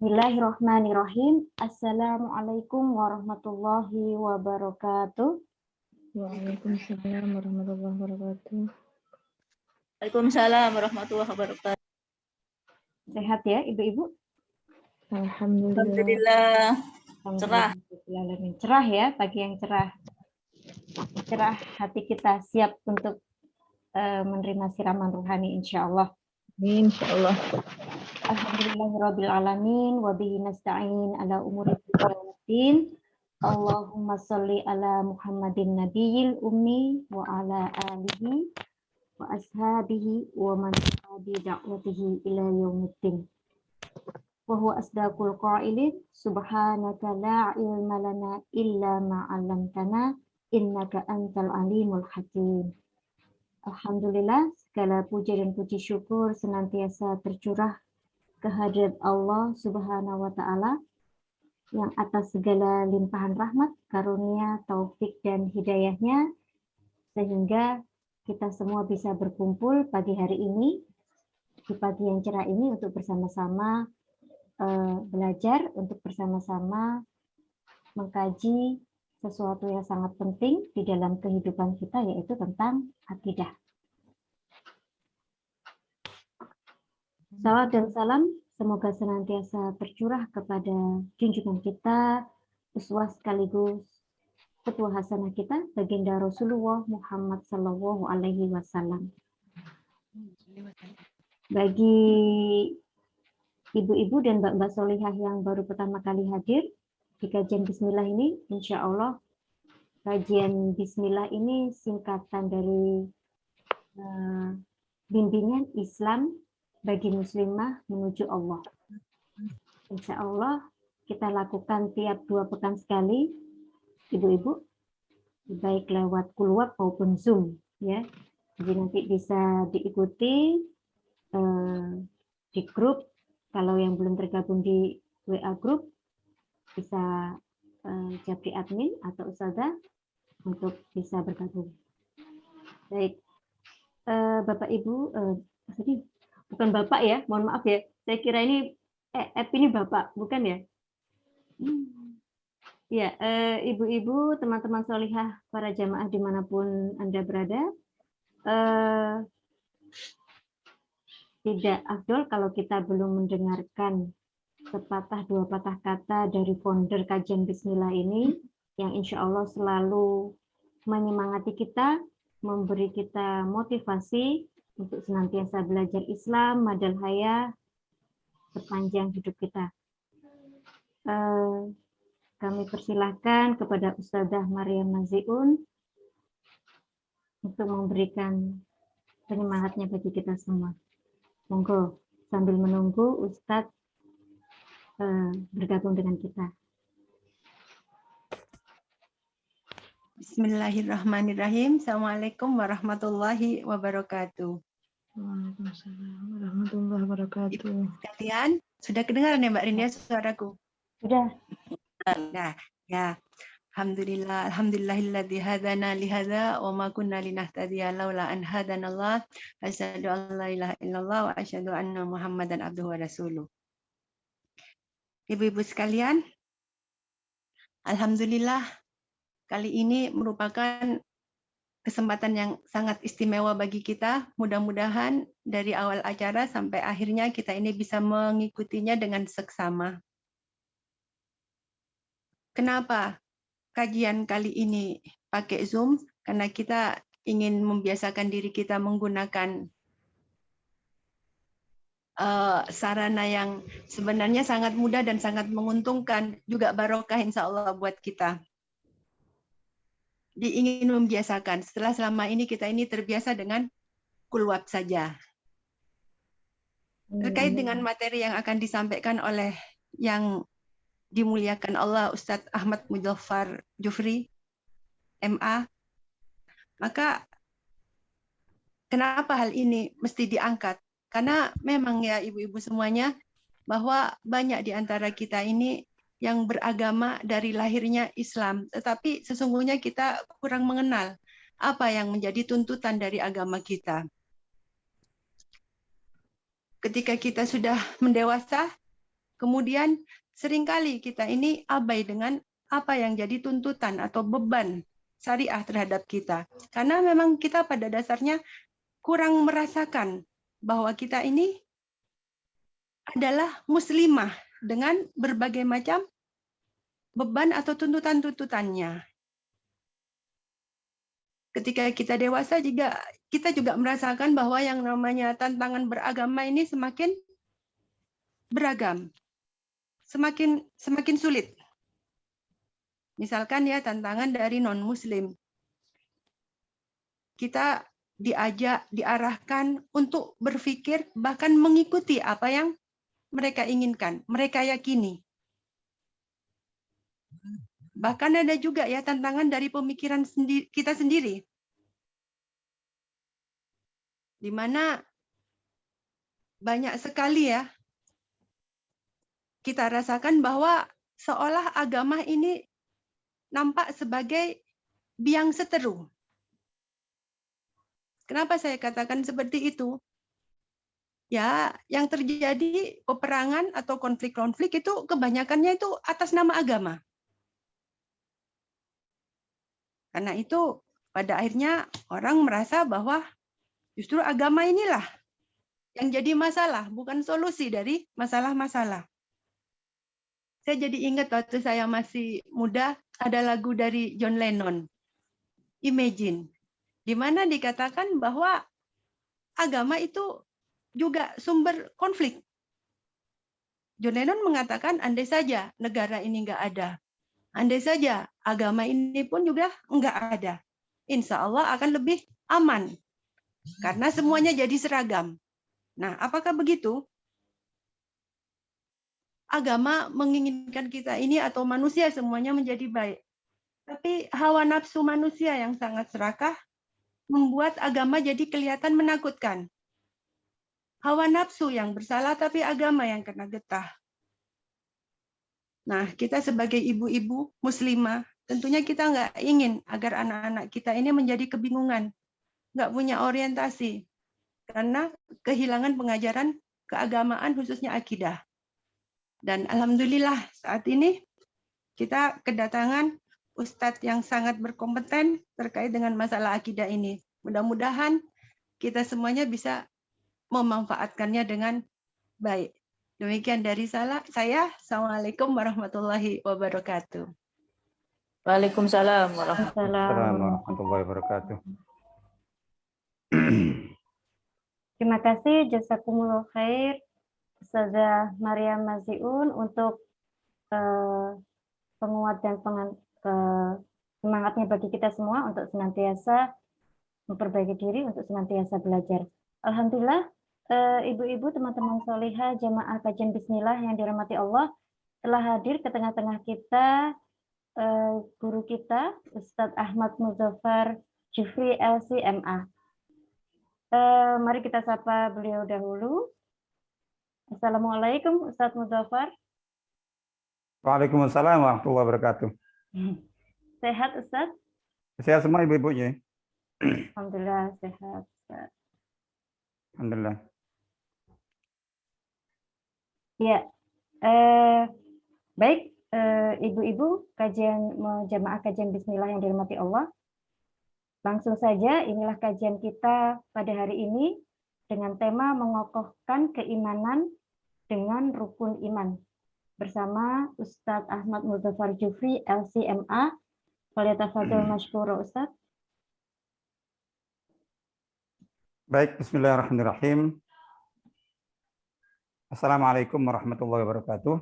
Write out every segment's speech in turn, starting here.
Bismillahirrahmanirrahim. Assalamualaikum warahmatullahi wabarakatuh. Waalaikumsalam warahmatullahi wabarakatuh. Waalaikumsalam warahmatullahi wabarakatuh. Sehat ya Ibu-Ibu? Alhamdulillah. Cerah. Cerah ya, pagi yang cerah. Cerah hati kita, siap untuk menerima siraman rohani insya Allah. Insya Allah. Alhamdulillahirabbil alamin wa bihi nasta'in ala umuri dunya waddin. Allahumma sholli ala Muhammadin nabiyil ummi wa ala alihi wa ashabihi wa man tabi da'watihi ila yaumiddin. Wa huwa asdaqul qailin subhanaka la ilma lana illa ma 'allamtana innaka antal alimul hakim. Alhamdulillah, segala puja dan puji syukur senantiasa tercurah kehadirat Allah Subhanahu wa taala yang atas segala limpahan rahmat, karunia, taufik dan hidayahnya sehingga kita semua bisa berkumpul pagi hari ini di pagi yang cerah ini untuk bersama-sama belajar, untuk bersama-sama mengkaji sesuatu yang sangat penting di dalam kehidupan kita, yaitu tentang akidah. Salawat dan salam semoga senantiasa tercurah kepada junjungan kita, uswah sekaligus ketua hasanah kita, baginda Rasulullah Muhammad Sallallahu Alaihi Wasallam. Bagi ibu-ibu dan mbak-mbak solihah yang baru pertama kali hadir di kajian Bismillah ini, insya Allah kajian Bismillah ini singkatan dari bimbingan Islam bagi muslimah menuju Allah. Insya Allah kita lakukan tiap 2 pekan sekali, ibu-ibu, baik lewat Kulwab maupun Zoom, ya. Jadi nanti bisa diikuti di grup. Kalau yang belum tergabung di WA grup bisa japri admin atau ustazah untuk bisa bergabung. Baik, Bapak Ibu, bukan Bapak ya, mohon maaf ya. Saya kira ini app ini Bapak, bukan ya? Ya, ibu-ibu, teman-teman solihah, para jamaah dimanapun Anda berada, tidak afdol kalau kita belum mendengarkan sepatah 2 patah kata dari founder kajian Bismillah ini, yang insya Allah selalu menyemangati kita, memberi kita motivasi untuk senantiasa belajar Islam, madal haya, sepanjang hidup kita. Kami persilahkan kepada Ustazah Maryam Maziun untuk memberikan penyemangatnya bagi kita semua. Monggo, sambil menunggu Ustadz bergabung dengan kita. Bismillahirrahmanirrahim. Assalamualaikum warahmatullahi wabarakatuh. Waalaikumsalam warahmatullahi wabarakatuh. Ibu sekalian, sudah kedengaran ya Mbak Rinda suaraku? Sudah. Nah, ya. Alhamdulillah, alhamdulillahilladzi hadana li hadza wa ma kunna linahtadiya laula an hadanallah. Asyhadu an la ilaha illallah wa asyhadu anna Muhammadan abduhu wa rasuluh. Ibu-ibu sekalian, alhamdulillah kali ini merupakan kesempatan yang sangat istimewa bagi kita. Mudah-mudahan dari awal acara sampai akhirnya kita ini bisa mengikutinya dengan seksama. Kenapa kajian kali ini pakai Zoom? Karena kita ingin membiasakan diri kita menggunakan sarana yang sebenarnya sangat mudah dan sangat menguntungkan, juga barokah insya Allah buat kita. Ingin membiasakan, setelah selama ini kita ini terbiasa dengan Kulwab saja. Terkait dengan materi yang akan disampaikan oleh yang dimuliakan Allah Ustadz Ahmad Muzaffar Jufri, MA, maka kenapa hal ini mesti diangkat? Karena memang ya ibu-ibu semuanya, bahwa banyak di antara kita ini yang beragama dari lahirnya Islam, tetapi sesungguhnya kita kurang mengenal apa yang menjadi tuntutan dari agama kita. Ketika kita sudah mendewasa, Kemudian seringkali kita ini abai dengan apa yang jadi tuntutan atau beban syariah terhadap kita. Karena memang kita pada dasarnya kurang merasakan bahwa kita ini adalah muslimah dengan berbagai macam beban atau tuntutan-tuntutannya. Ketika kita dewasa juga kita juga merasakan bahwa yang namanya tantangan beragama ini semakin beragam, semakin sulit. Misalkan ya tantangan dari non-muslim. Kita diarahkan untuk berpikir bahkan mengikuti apa yang mereka inginkan, mereka yakini. Bahkan ada juga ya tantangan dari pemikiran kita sendiri. Di mana banyak sekali ya kita rasakan bahwa seolah agama ini nampak sebagai biang seteru. Kenapa saya katakan seperti itu? Ya, yang terjadi peperangan atau konflik-konflik itu kebanyakannya itu atas nama agama. Karena itu pada akhirnya orang merasa bahwa justru agama inilah yang jadi masalah, bukan solusi dari masalah-masalah. Saya jadi ingat waktu saya masih muda, ada lagu dari John Lennon, Imagine, di mana dikatakan bahwa agama itu juga sumber konflik. John Lennon mengatakan, andai saja negara ini nggak ada, andai saja agama ini pun juga nggak ada, insya Allah akan lebih aman. Karena semuanya jadi seragam. Nah, apakah begitu? Agama menginginkan kita ini atau manusia semuanya menjadi baik. Tapi hawa nafsu manusia yang sangat serakah membuat agama jadi kelihatan menakutkan. Hawa nafsu yang bersalah tapi agama yang kena getah. Nah, kita sebagai ibu-ibu muslimah, tentunya kita nggak ingin agar anak-anak kita ini menjadi kebingungan, nggak punya orientasi, karena kehilangan pengajaran keagamaan khususnya akidah. Dan alhamdulillah saat ini kita kedatangan ustadz yang sangat berkompeten terkait dengan masalah akidah ini. Mudah-mudahan kita semuanya bisa memanfaatkannya dengan baik. Demikian dari saya. Assalamualaikum warahmatullahi wabarakatuh. Waalaikumsalam warahmatullahi Assalamualaikum warahmatullahi wabarakatuh. Terima kasih jazakumullah khair Ustazah Maryam Maziun untuk penguat dan semangatnya bagi kita semua untuk senantiasa memperbaiki diri, untuk senantiasa belajar. Alhamdulillah, ibu-ibu, teman-teman solihah, jamaah kajian Bismillah yang dirahmati Allah, telah hadir ke tengah-tengah kita guru kita, Ustadz Ahmad Muzaffar Jufri LCMA. Mari kita sapa beliau dahulu. Assalamualaikum Ustadz Muzaffar. Waalaikumsalam warahmatullahi wabarakatuh. Sehat Ustadz? Sehat semua ibu-ibunya. Alhamdulillah sehat Ustadz. Alhamdulillah. Ya, baik ibu-ibu jamaah kajian Bismillah yang dirahmati Allah. Langsung saja inilah kajian kita pada hari ini dengan tema mengokohkan keimanan dengan rukun iman bersama Ustadz Ahmad Muzaffar Jufri LCMA. Falyatafadhal masykura Ustadz. Baik, bismillahirrahmanirrahim. Assalamualaikum warahmatullahi wabarakatuh.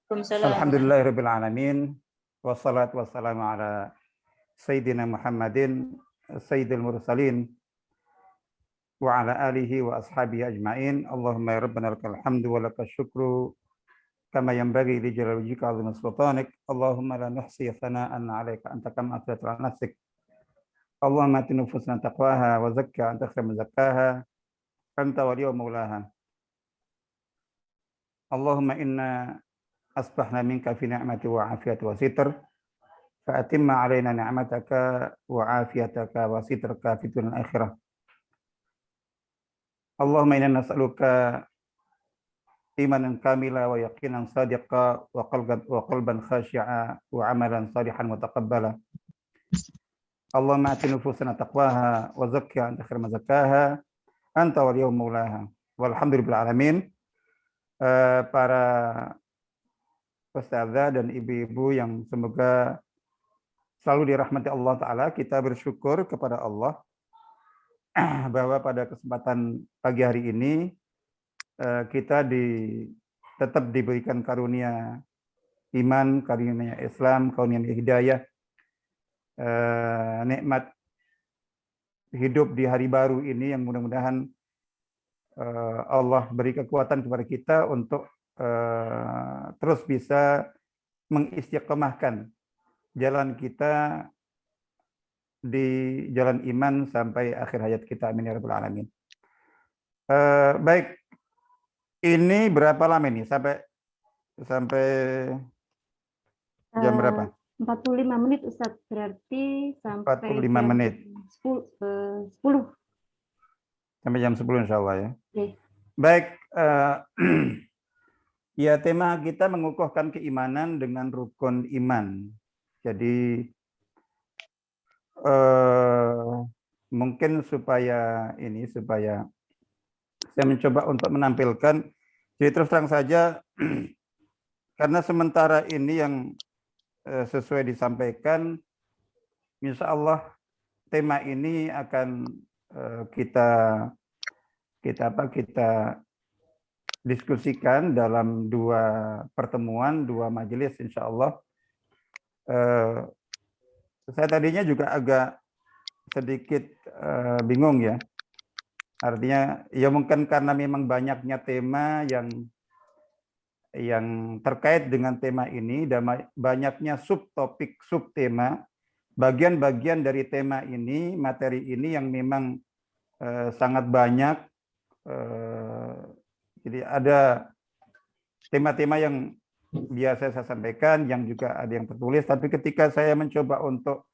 Alhamdulillahirabbil alamin wassalatu wassalamu ala sayyidina Muhammadin sayyidil mursalin wa ala alihi wa ashabihi ajmain. Allahumma ya rabbana lakal hamdu wa lakal syukru kama yanbaghi li jalali wajhika 'azimi sultanik. Allahumma la nuhsi thana'an 'alaika anta kama athnayta 'ala nafsik. Allahumma ati nufusana taqwaha wa zakka anta khairu man zakkaha anta waliyyu maulaha. Allahumma inna asbahna minka fi ni'mati wa afiyati wa sitr fa atimma 'alaina ni'mataka wa afiyataka wa sitraka fi dunya akhirah. Allahumma inna nas'aluka imanan kamila wa yaqinan sadiqa wa qalban khashi'a wa amalan salihan mutaqabbala. Allahumma ati nufusana taqwaha wa zakkiha anta khairu man zakkaha anta waliyuha maulaha. Walhamdulillahil alamin. Para ustazah dan ibu-ibu yang semoga selalu dirahmati Allah Ta'ala, kita bersyukur kepada Allah bahwa pada kesempatan pagi hari ini kita tetap diberikan karunia iman, karunia Islam, karunia hidayah, nikmat hidup di hari baru ini yang mudah-mudahan Allah beri kekuatan kepada kita untuk terus bisa mengistiqomahkan jalan kita di jalan iman sampai akhir hayat kita. Amin ya rabbal alamin. Baik, ini berapa lama ini sampai jam berapa? 45 menit Ustaz, berarti sampai 45 menit. 10. Sampai jam 10 insya Allah ya. Oke. Baik, ya tema kita mengukuhkan keimanan dengan rukun iman. Jadi mungkin supaya saya mencoba untuk menampilkan, jadi terus terang saja karena sementara ini yang sesuai disampaikan, insya Allah tema ini akan kita diskusikan dalam 2 pertemuan, 2 majelis insya Allah. Saya tadinya juga agak sedikit bingung ya. Artinya ya mungkin karena memang banyaknya tema yang terkait dengan tema ini dan banyaknya subtopik, subtema, bagian-bagian dari tema ini, materi ini yang memang sangat banyak. Jadi ada tema-tema yang biasa saya sampaikan, yang juga ada yang tertulis, tapi ketika saya mencoba untuk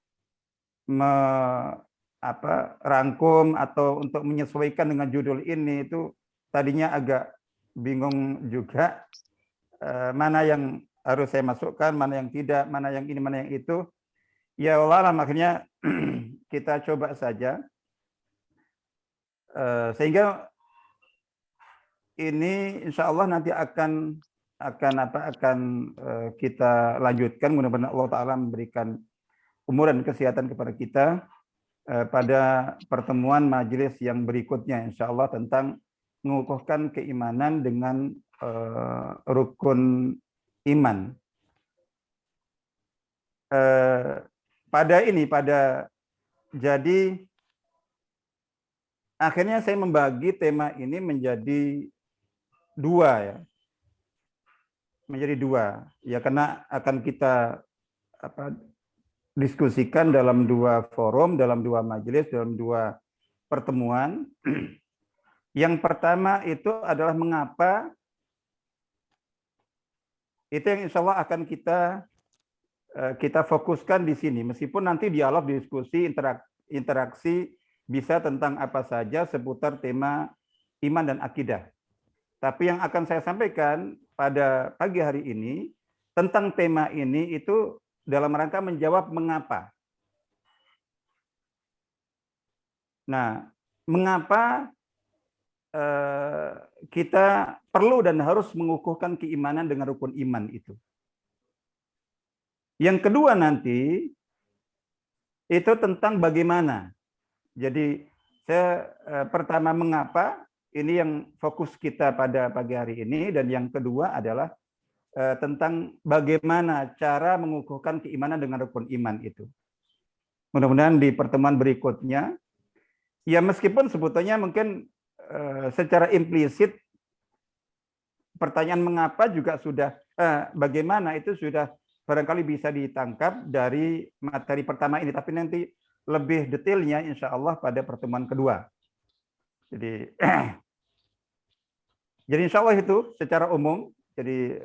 rangkum atau untuk menyesuaikan dengan judul ini, itu tadinya agak bingung juga, mana yang harus saya masukkan, mana yang tidak, mana yang ini, mana yang itu. Ya Allah, makanya kita coba saja sehingga ini insya Allah nanti akan kita lanjutkan. Mudah-mudahan Allah Ta'ala memberikan umur dan kesehatan kepada kita pada pertemuan majelis yang berikutnya insya Allah tentang mengukuhkan keimanan dengan rukun iman. Jadi akhirnya saya membagi tema ini menjadi 2 ya. Menjadi 2 ya, karena akan kita diskusikan dalam 2 forum, dalam 2 majelis, dalam 2 pertemuan. Yang pertama itu adalah mengapa, itu yang insya Allah akan kita fokuskan di sini, meskipun nanti dialog, diskusi, interaksi bisa tentang apa saja seputar tema iman dan akidah. Tapi yang akan saya sampaikan pada pagi hari ini tentang tema ini itu dalam rangka menjawab mengapa. Nah, mengapa kita perlu dan harus mengukuhkan keimanan dengan rukun iman itu. Yang kedua nanti itu tentang bagaimana. Jadi saya pertama mengapa, ini yang fokus kita pada pagi hari ini, dan yang kedua adalah tentang bagaimana cara mengukuhkan keimanan dengan rukun iman itu. Mudah-mudahan di pertemuan berikutnya, ya meskipun sebetulnya mungkin secara implisit pertanyaan mengapa juga sudah, bagaimana itu sudah barangkali bisa ditangkap dari materi pertama ini, tapi nanti lebih detailnya insya Allah pada pertemuan kedua. Jadi insya Allah itu secara umum, jadi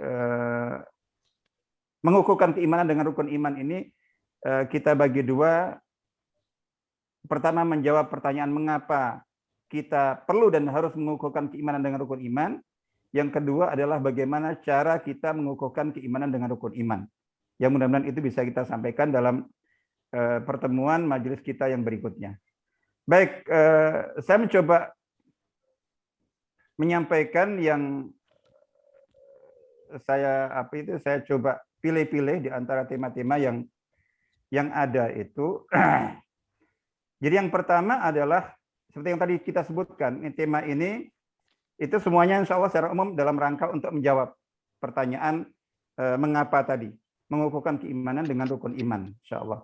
mengukuhkan keimanan dengan rukun iman ini kita bagi 2. Pertama, menjawab pertanyaan mengapa kita perlu dan harus mengukuhkan keimanan dengan rukun iman. Yang kedua adalah bagaimana cara kita mengukuhkan keimanan dengan rukun iman. Yang mudah-mudahan itu bisa kita sampaikan dalam pertemuan majelis kita yang berikutnya. Baik, saya mencoba menyampaikan yang saya coba pilih-pilih di antara tema-tema yang ada itu. Jadi yang pertama adalah seperti yang tadi kita sebutkan, tema ini itu semuanya insya Allah secara umum dalam rangka untuk menjawab pertanyaan mengapa tadi mengukuhkan keimanan dengan rukun iman, insya Allah.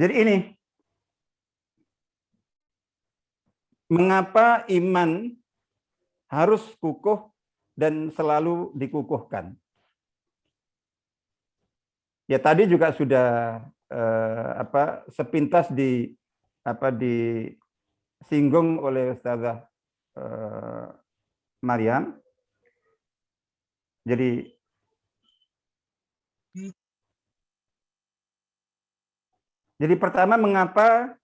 Jadi ini, mengapa iman harus kukuh dan selalu dikukuhkan? Ya tadi juga sudah sepintas disinggung oleh Ustazah Maryam. Jadi pertama, mengapa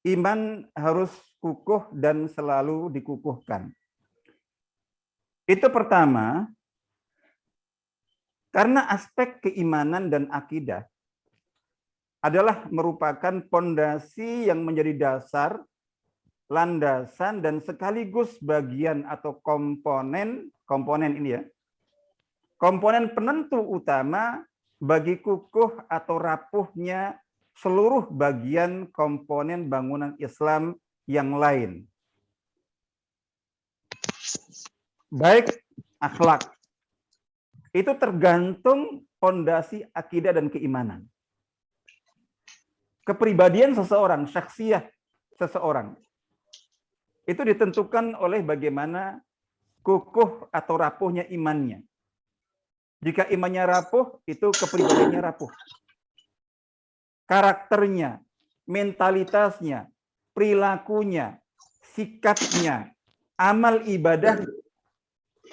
iman harus kukuh dan selalu dikukuhkan? Itu pertama, karena aspek keimanan dan akidah adalah merupakan pondasi yang menjadi dasar, landasan, dan sekaligus bagian atau komponen ini ya, komponen penentu utama bagi kukuh atau rapuhnya seluruh bagian komponen bangunan Islam yang lain. Baik akhlak, itu tergantung pondasi akidah dan keimanan. Kepribadian seseorang, syakhsiyah seseorang, itu ditentukan oleh bagaimana kukuh atau rapuhnya imannya. Jika imannya rapuh, itu kepribadiannya rapuh. Karakternya, mentalitasnya, perilakunya, sikapnya, amal ibadah,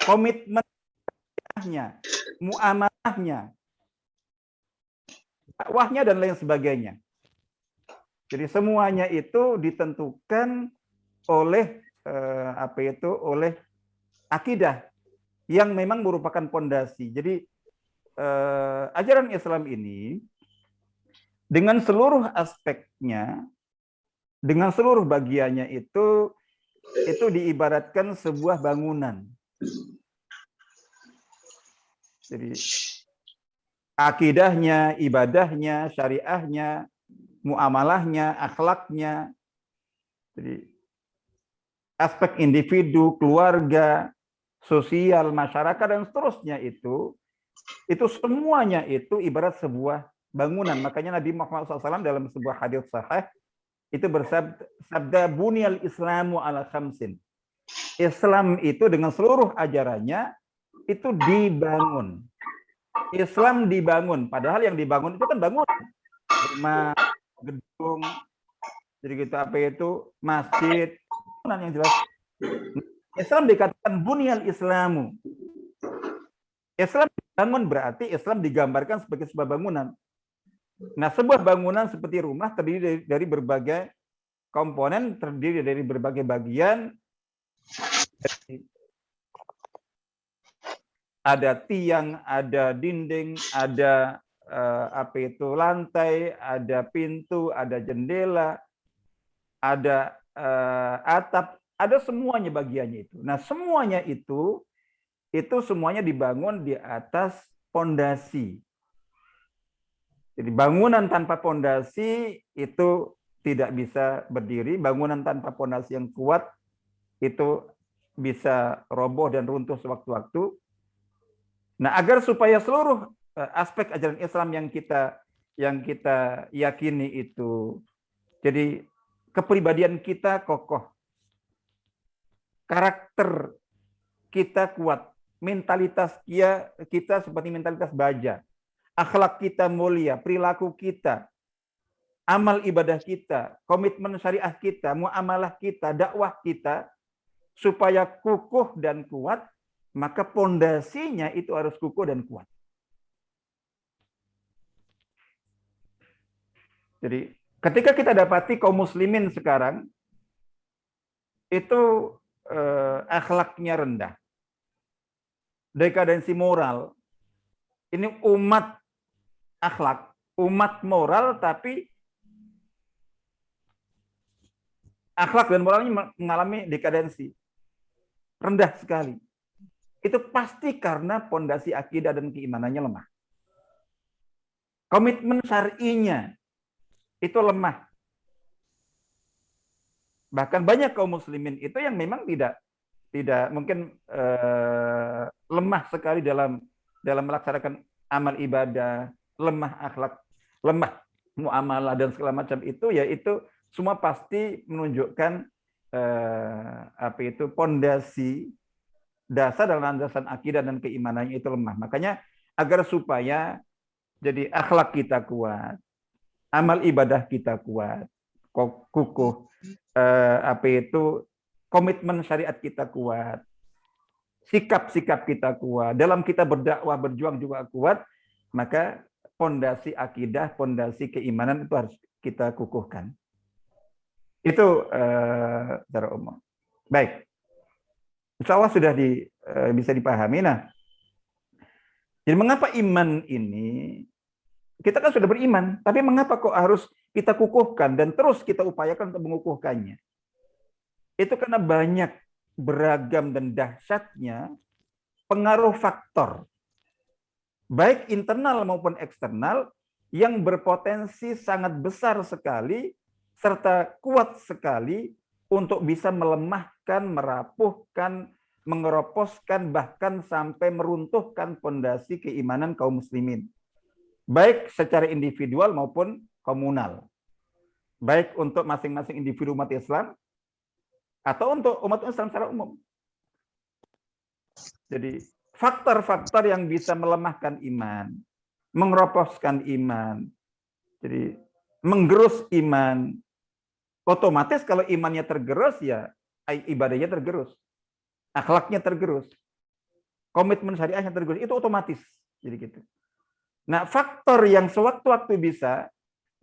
komitmennya, muamalahnya, dakwahnya, dan lain sebagainya. Jadi semuanya itu ditentukan oleh oleh akidah yang memang merupakan pondasi. Jadi ajaran Islam ini dengan seluruh aspeknya, dengan seluruh bagiannya itu diibaratkan sebuah bangunan. Jadi akidahnya, ibadahnya, syariahnya, muamalahnya, akhlaknya, jadi aspek individu, keluarga, sosial, masyarakat, dan seterusnya itu semuanya itu ibarat sebuah bangunan. Makanya Nabi Muhammad SAW dalam sebuah hadis sahih itu bersabda, bunyal Islamu ala khamsin. Islam itu dengan seluruh ajarannya itu dibangun. Islam dibangun, padahal yang dibangun itu kan bangunan, rumah, gedung, jadi gitu masjid, bangunan yang jelas. Islam dikatakan bunyal Islamu. Islam dibangun berarti Islam digambarkan sebagai sebuah bangunan. Nah, sebuah bangunan seperti rumah terdiri dari berbagai komponen, terdiri dari berbagai bagian. Ada tiang, ada dinding, ada lantai, ada pintu, ada jendela, ada atap, ada semuanya bagiannya itu. Nah, semuanya itu semuanya dibangun di atas pondasi. Jadi bangunan tanpa pondasi itu tidak bisa berdiri. Bangunan tanpa pondasi yang kuat itu bisa roboh dan runtuh sewaktu-waktu. Nah, agar supaya seluruh aspek ajaran Islam yang kita yakini itu, jadi kepribadian kita kokoh, karakter kita kuat, mentalitas kita seperti mentalitas baja, akhlak kita mulia, perilaku kita, amal ibadah kita, komitmen syariah kita, muamalah kita, dakwah kita, supaya kukuh dan kuat, maka pondasinya itu harus kukuh dan kuat. Jadi ketika kita dapati kaum muslimin sekarang itu akhlaknya rendah, dekadensi moral. Ini umat akhlak, umat moral, tapi akhlak dan moralnya mengalami dekadensi, rendah sekali. Itu pasti karena pondasi akidah dan keimanannya lemah. Komitmen syar'inya itu lemah. Bahkan banyak kaum muslimin itu yang memang tidak mungkin lemah sekali dalam melaksanakan amal ibadah, lemah akhlak, lemah muamalah dan segala macam itu, yaitu semua pasti menunjukkan pondasi dasar dan landasan akidah dan keimanannya itu lemah. Makanya agar supaya jadi akhlak kita kuat, amal ibadah kita kuat, kukuh, komitmen syariat kita kuat, sikap-sikap kita kuat, dalam kita berdakwah berjuang juga kuat, maka pondasi akidah, pondasi keimanan itu harus kita kukuhkan. Itu secara umum. Baik. Insya Allah sudah bisa dipahami. Nah, jadi mengapa iman ini, kita kan sudah beriman, tapi mengapa kok harus kita kukuhkan dan terus kita upayakan untuk mengukuhkannya? Itu karena banyak beragam dan dahsyatnya pengaruh faktor, baik internal maupun eksternal, yang berpotensi sangat besar sekali serta kuat sekali untuk bisa melemahkan, merapuhkan, mengeroposkan, bahkan sampai meruntuhkan pondasi keimanan kaum muslimin. Baik secara individual maupun komunal. Baik untuk masing-masing individu umat Islam, atau untuk umat Islam secara umum. Jadi faktor-faktor yang bisa melemahkan iman, mengeroposkan iman, jadi menggerus iman, otomatis kalau imannya tergerus, ya ibadahnya tergerus, akhlaknya tergerus, komitmen syariahnya tergerus, itu otomatis. Jadi gitu. Nah, faktor yang sewaktu-waktu bisa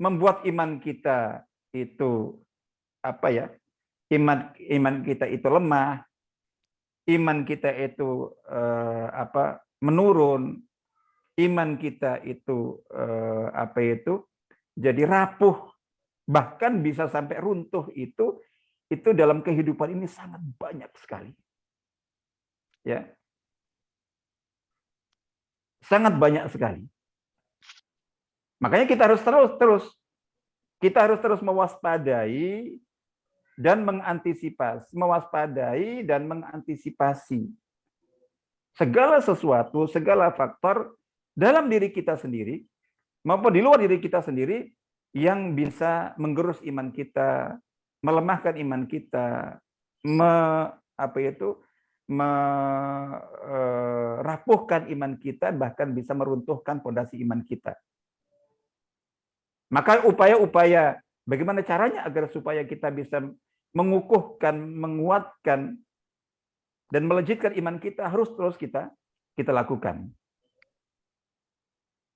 membuat iman kita itu iman kita itu lemah, iman kita itu menurun, iman kita itu jadi rapuh, bahkan bisa sampai runtuh, itu dalam kehidupan ini sangat banyak sekali. Ya. Sangat banyak sekali. Makanya kita harus terus mewaspadai dan mengantisipasi segala sesuatu, segala faktor dalam diri kita sendiri maupun di luar diri kita sendiri yang bisa menggerus iman kita, melemahkan iman kita, merapuhkan iman kita, bahkan bisa meruntuhkan pondasi iman kita. Maka upaya-upaya bagaimana caranya agar supaya kita bisa mengukuhkan, menguatkan, dan melejitkan iman kita harus terus kita lakukan.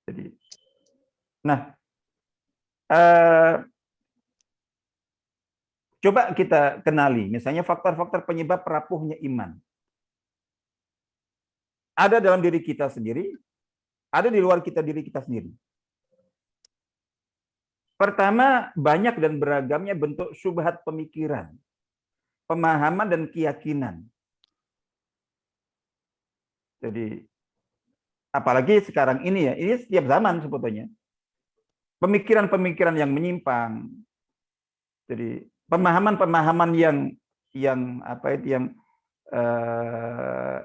Jadi, nah, coba kita kenali, misalnya faktor-faktor penyebab rapuhnya iman. Ada dalam diri kita sendiri, ada di luar diri kita sendiri. Pertama, banyak dan beragamnya bentuk syubhat pemikiran, pemahaman dan keyakinan. Jadi, apalagi sekarang ini ya, ini setiap zaman sebetulnya. Pemikiran-pemikiran yang menyimpang. Jadi, pemahaman-pemahaman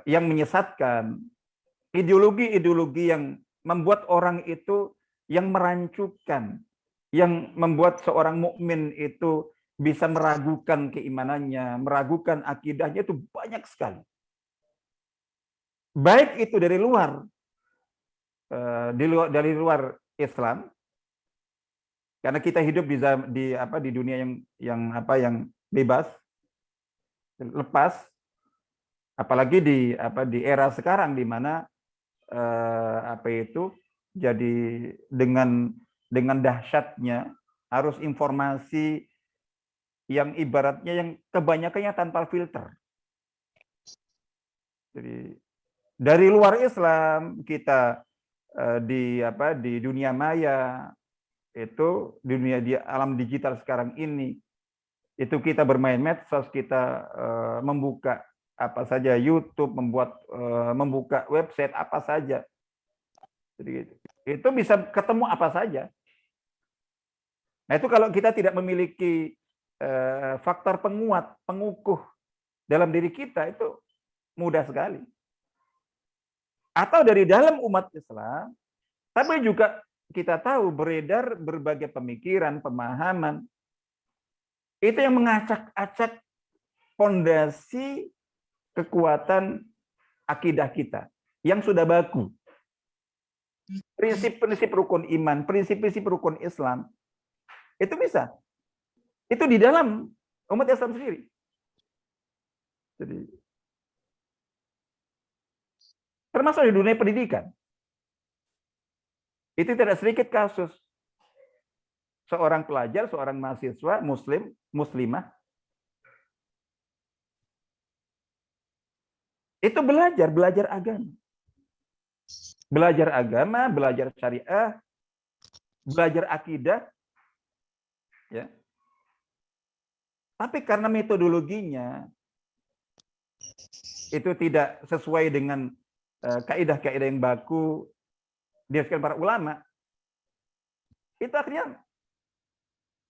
yang menyesatkan, ideologi-ideologi yang membuat orang itu yang merancukan, yang membuat seorang mukmin itu bisa meragukan keimanannya, meragukan akidahnya, itu banyak sekali. Baik itu dari luar luar Islam, karena kita hidup di dunia yang bebas, lepas, Apalagi di era sekarang di mana jadi dengan dahsyatnya arus informasi yang ibaratnya yang kebanyakannya tanpa filter. Jadi dari luar Islam kita di dunia maya itu di alam digital sekarang ini itu kita bermain medsos, kita membuka apa saja YouTube, membuka website apa saja. Jadi itu bisa ketemu apa saja. Nah, itu kalau kita tidak memiliki faktor penguat, pengukuh dalam diri kita itu mudah sekali. Atau dari dalam umat Islam, tapi juga kita tahu beredar berbagai pemikiran, pemahaman, itu yang mengacak-acak fondasi kekuatan akidah kita yang sudah baku. Prinsip-prinsip rukun iman, prinsip-prinsip rukun Islam, itu bisa. Itu di dalam umat Islam sendiri. Jadi, termasuk di dunia pendidikan. Itu tidak sedikit kasus. Seorang pelajar, seorang mahasiswa, muslimah, itu belajar agama. Belajar agama, belajar syariah, belajar akidah. Ya. Tapi karena metodologinya itu tidak sesuai dengan kaidah-kaidah yang baku diajarkan para ulama, itu akhirnya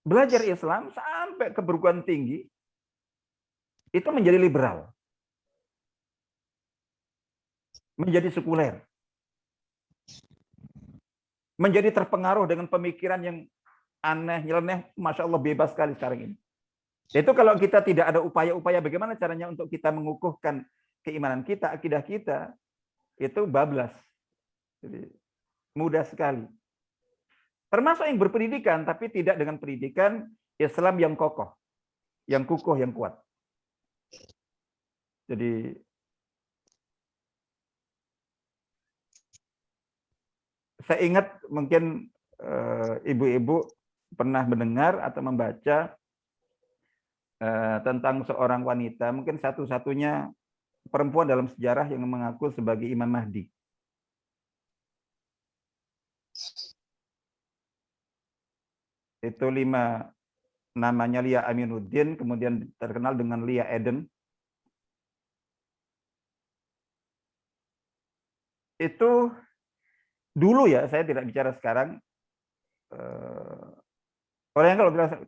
belajar Islam sampai ke perguruan tinggi itu menjadi liberal, menjadi sekuler, menjadi terpengaruh dengan pemikiran yang aneh, nyeleneh, Masya Allah bebas sekali sekarang ini. Itu kalau kita tidak ada upaya-upaya bagaimana caranya untuk kita mengukuhkan keimanan kita, akidah kita, itu bablas. Jadi, mudah sekali. Termasuk yang berpendidikan, tapi tidak dengan pendidikan Islam yang kokoh, yang kukuh, yang kuat. Jadi, saya ingat mungkin ibu-ibu pernah mendengar atau membaca tentang seorang wanita, mungkin satu-satunya perempuan dalam sejarah yang mengaku sebagai Imam Mahdi. Itu namanya Lia Aminuddin, kemudian terkenal dengan Lia Eden. Itu dulu ya, saya tidak bicara sekarang. Orang yang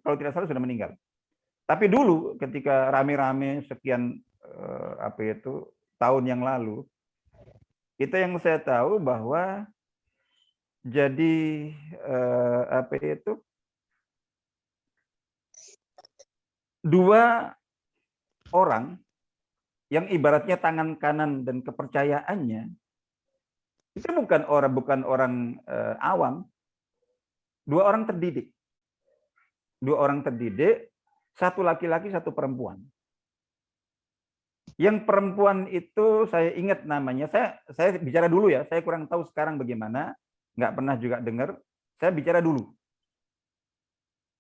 kalau tidak salah sudah meninggal. Tapi dulu ketika rame-rame sekian tahun yang lalu, itu yang saya tahu bahwa jadi dua orang yang ibaratnya tangan kanan dan kepercayaannya itu bukan orang awam, dua orang terdidik, satu laki-laki, satu perempuan. Yang perempuan itu saya ingat namanya, saya bicara dulu ya, saya kurang tahu sekarang bagaimana, nggak pernah juga dengar, saya bicara dulu.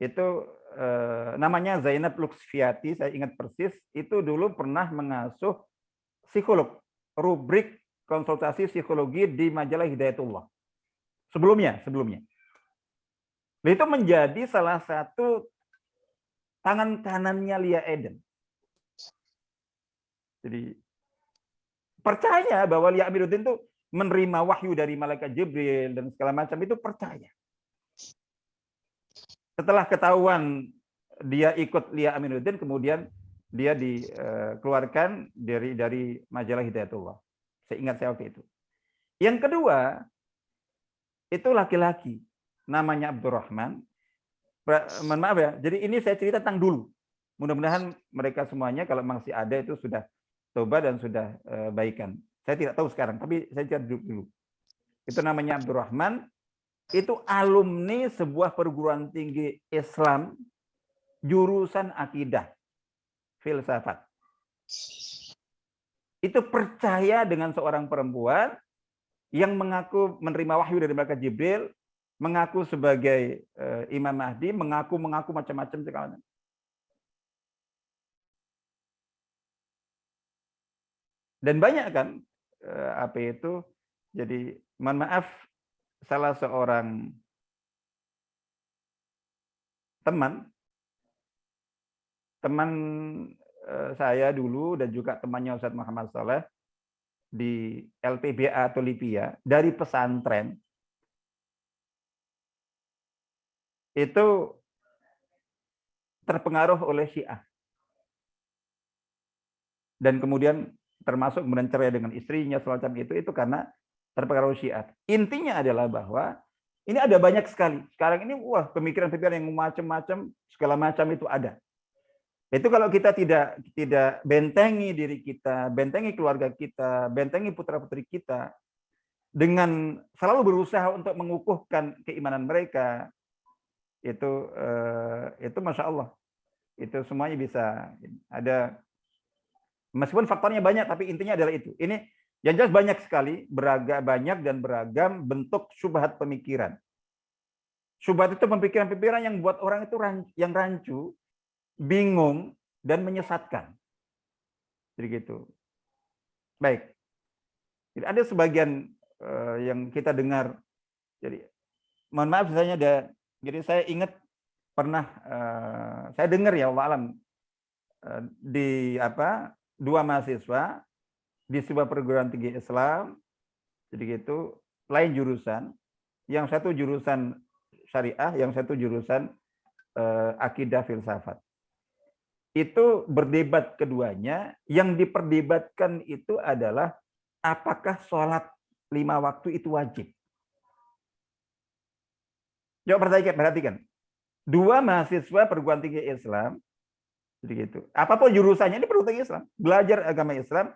Itu namanya Zainab Luxfiati, saya ingat persis, itu dulu pernah mengasuh psikolog, rubrik konsultasi psikologi di majalah Hidayatullah. Sebelumnya. Itu menjadi salah satu tangan kanannya Lia Eden. Jadi percaya bahwa Lia Aminuddin itu menerima wahyu dari malaikat Jibril dan segala macam, itu percaya. Setelah ketahuan dia ikut Lia Aminuddin, kemudian dia dikeluarkan dari majalah Hidayatullah. Saya ingat saya waktu itu. Yang kedua, itu laki-laki, namanya Abdurrahman. Mohon maaf ya, jadi ini saya cerita tentang dulu. Mudah-mudahan mereka semuanya kalau masih ada itu sudah tobat dan sudah baikan. Saya tidak tahu sekarang, tapi saya cerita dulu. Itu namanya Abdurrahman. Itu alumni sebuah perguruan tinggi Islam jurusan akidah, filsafat. itu percaya dengan seorang perempuan yang mengaku menerima wahyu dari malaikat Jibril, mengaku sebagai Imam Mahdi, mengaku macam-macam segala macam. Dan banyak kan apa itu, jadi mohon maaf, salah seorang teman saya dulu dan juga temannya Ustadz Muhammad Saleh di LPBA atau Lipia dari pesantren itu terpengaruh oleh Syiah dan kemudian termasuk kemudian cerai dengan istrinya semacam itu karena terpengaruh Syiah. Intinya adalah bahwa ini ada banyak sekali sekarang ini, wah, pemikiran-pemikiran yang macam-macam segala macam itu ada. Itu kalau kita tidak bentengi diri kita, bentengi keluarga kita, bentengi putra-putri kita dengan selalu berusaha untuk mengukuhkan keimanan mereka, itu Masya Allah, itu semuanya bisa ada, meskipun faktornya banyak, tapi intinya adalah itu. Ini yang jelas banyak sekali, banyak dan beragam bentuk syubhat pemikiran. Syubhat itu pemikiran-pemikiran yang buat orang itu yang rancu, bingung, dan menyesatkan. Jadi gitu. Baik. Jadi ada sebagian yang kita dengar. Jadi mohon maaf misalnya jadi saya ingat pernah saya dengar ya Allah alam di dua mahasiswa di sebuah perguruan tinggi Islam. Jadi gitu, lain jurusan. Yang satu jurusan syariah, yang satu jurusan akidah filsafat. Itu berdebat keduanya, yang diperdebatkan itu adalah apakah sholat 5 waktu itu wajib. Coba perhatikan. Dua mahasiswa perguruan tinggi Islam, jadi gitu. Apapun jurusannya, ini perguruan tinggi Islam, belajar agama Islam,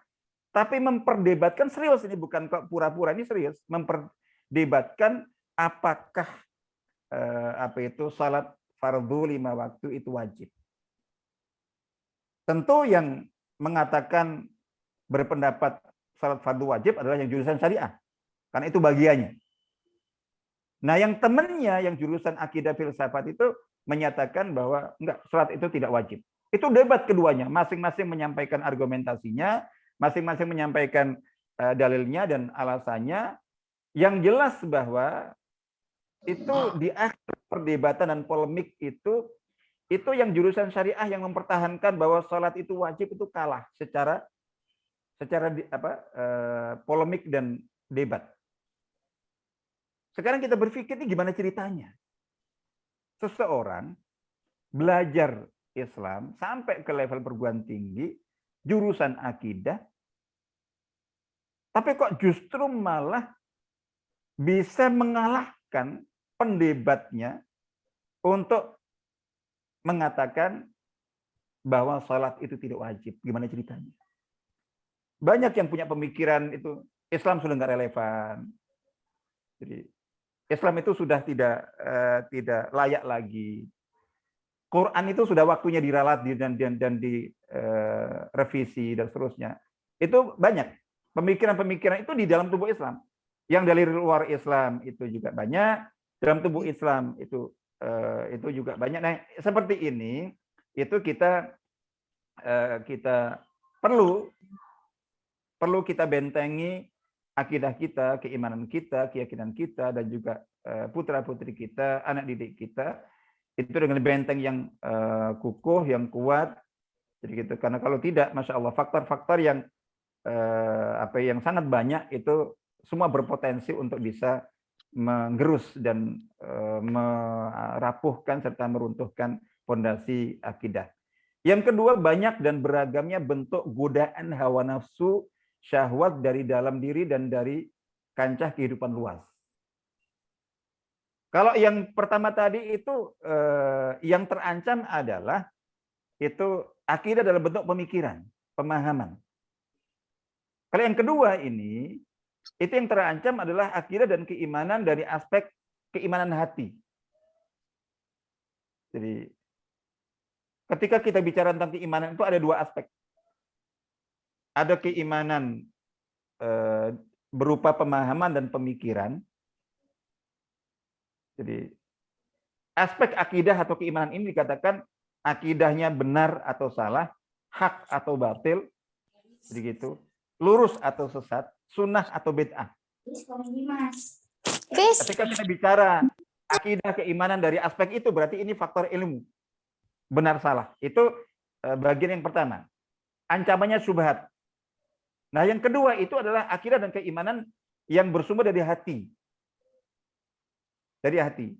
tapi memperdebatkan serius, ini bukan kok pura-pura, ini serius, memperdebatkan apakah sholat fardu 5 waktu itu wajib. Tentu yang mengatakan berpendapat salat fardu wajib adalah yang jurusan syariah. Karena itu bagiannya. Nah, yang temannya yang jurusan akidah filsafat itu menyatakan bahwa enggak, salat itu tidak wajib. Itu debat keduanya, masing-masing menyampaikan argumentasinya, masing-masing menyampaikan dalilnya dan alasannya. Yang jelas bahwa itu di akhir perdebatan dan polemik itu yang jurusan syariah yang mempertahankan bahwa sholat itu wajib itu kalah secara polemik dan debat. Sekarang kita berpikir ini gimana ceritanya? Seseorang belajar Islam sampai ke level perguruan tinggi, jurusan akidah, tapi kok justru malah bisa mengalahkan pendebatnya untuk mengatakan bahwa sholat itu tidak wajib. Gimana ceritanya? Banyak yang punya pemikiran itu Islam sudah nggak relevan. Jadi Islam itu sudah tidak layak lagi. Quran itu sudah waktunya diralat dan direvisi dan seterusnya. Itu banyak pemikiran-pemikiran itu di dalam tubuh Islam. Yang dari luar Islam itu juga banyak. Dalam tubuh Islam itu juga banyak. Nah, seperti ini itu kita perlu kita bentengi akidah kita, keimanan kita, keyakinan kita, dan juga putra-putri kita, anak didik kita itu dengan benteng yang kukuh, yang kuat. Jadi gitu. Karena kalau tidak, masya Allah, faktor-faktor yang sangat banyak itu semua berpotensi untuk bisa menggerus dan merapuhkan serta meruntuhkan fondasi akidah. Yang kedua, banyak dan beragamnya bentuk godaan hawa nafsu, syahwat dari dalam diri dan dari kancah kehidupan luas. Kalau yang pertama tadi itu yang terancam adalah itu akidah dalam bentuk pemikiran, pemahaman. Kalau yang kedua ini, itu yang terancam adalah akidah dan keimanan dari aspek keimanan hati. Jadi ketika kita bicara tentang keimanan itu ada dua aspek. ada keimanan berupa pemahaman dan pemikiran. Jadi aspek akidah atau keimanan ini dikatakan akidahnya benar atau salah, hak atau batil, begitu, lurus atau sesat, sunnah atau bid'ah. Ketika kita bicara akidah keimanan dari aspek itu, berarti ini faktor ilmu. Benar salah. Itu bagian yang pertama. Ancamannya syubhat. Nah, yang kedua itu adalah akidah dan keimanan yang bersumber dari hati. Dari hati.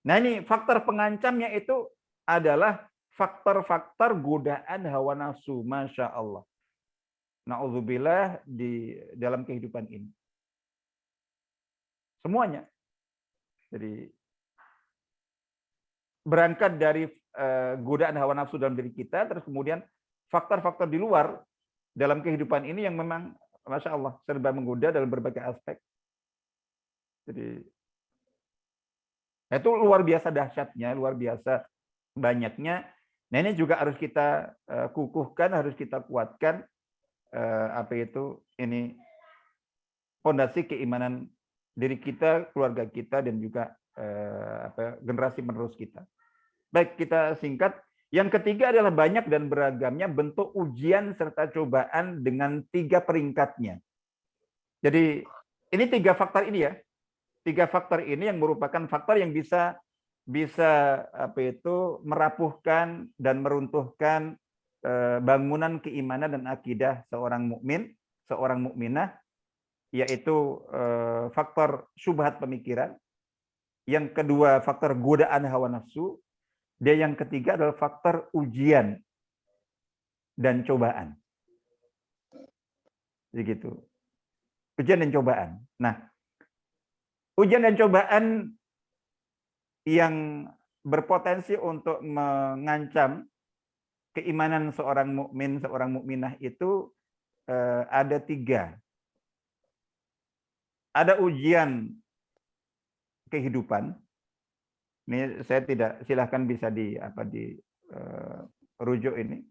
Nah, ini faktor pengancamnya itu adalah faktor-faktor godaan hawa nafsu. Masya Allah. Na'udzubillah di dalam kehidupan ini. Semuanya. Jadi berangkat dari godaan hawa nafsu dalam diri kita, terus kemudian faktor-faktor di luar dalam kehidupan ini yang memang Masya Allah serba menggoda dalam berbagai aspek. Jadi itu luar biasa dahsyatnya, luar biasa banyaknya. Nah, ini juga harus kita kukuhkan, harus kita kuatkan ini fondasi keimanan diri kita, keluarga kita, dan juga generasi menerus kita. Baik, kita singkat. Yang ketiga adalah banyak dan beragamnya bentuk ujian serta cobaan dengan 3 peringkatnya. Jadi ini 3 faktor ini ya. 3 faktor ini yang merupakan faktor yang bisa merapuhkan dan meruntuhkan bangunan keimanan dan akidah seorang mukmin, seorang mukminah, yaitu faktor syubhat pemikiran. Yang kedua faktor godaan hawa nafsu. Dan yang ketiga adalah faktor ujian dan cobaan. Begitu. Ujian dan cobaan. Nah, ujian dan cobaan yang berpotensi untuk mengancam keimanan seorang mukmin, seorang mukminah itu ada 3. Ada ujian kehidupan. Ini saya tidak, silahkan bisa rujuk ini.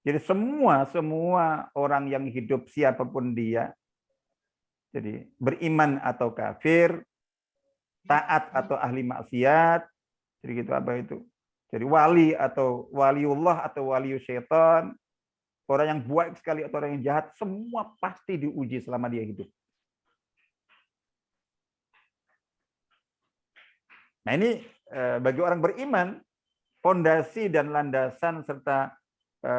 Jadi semua orang yang hidup siapapun dia, jadi beriman atau kafir, taat atau ahli maksiat, jadi gitu Jadi wali atau waliullah atau walius syaitan, orang yang baik sekali atau orang yang jahat, semua pasti diuji selama dia hidup. Nah, ini bagi orang beriman, fondasi dan landasan serta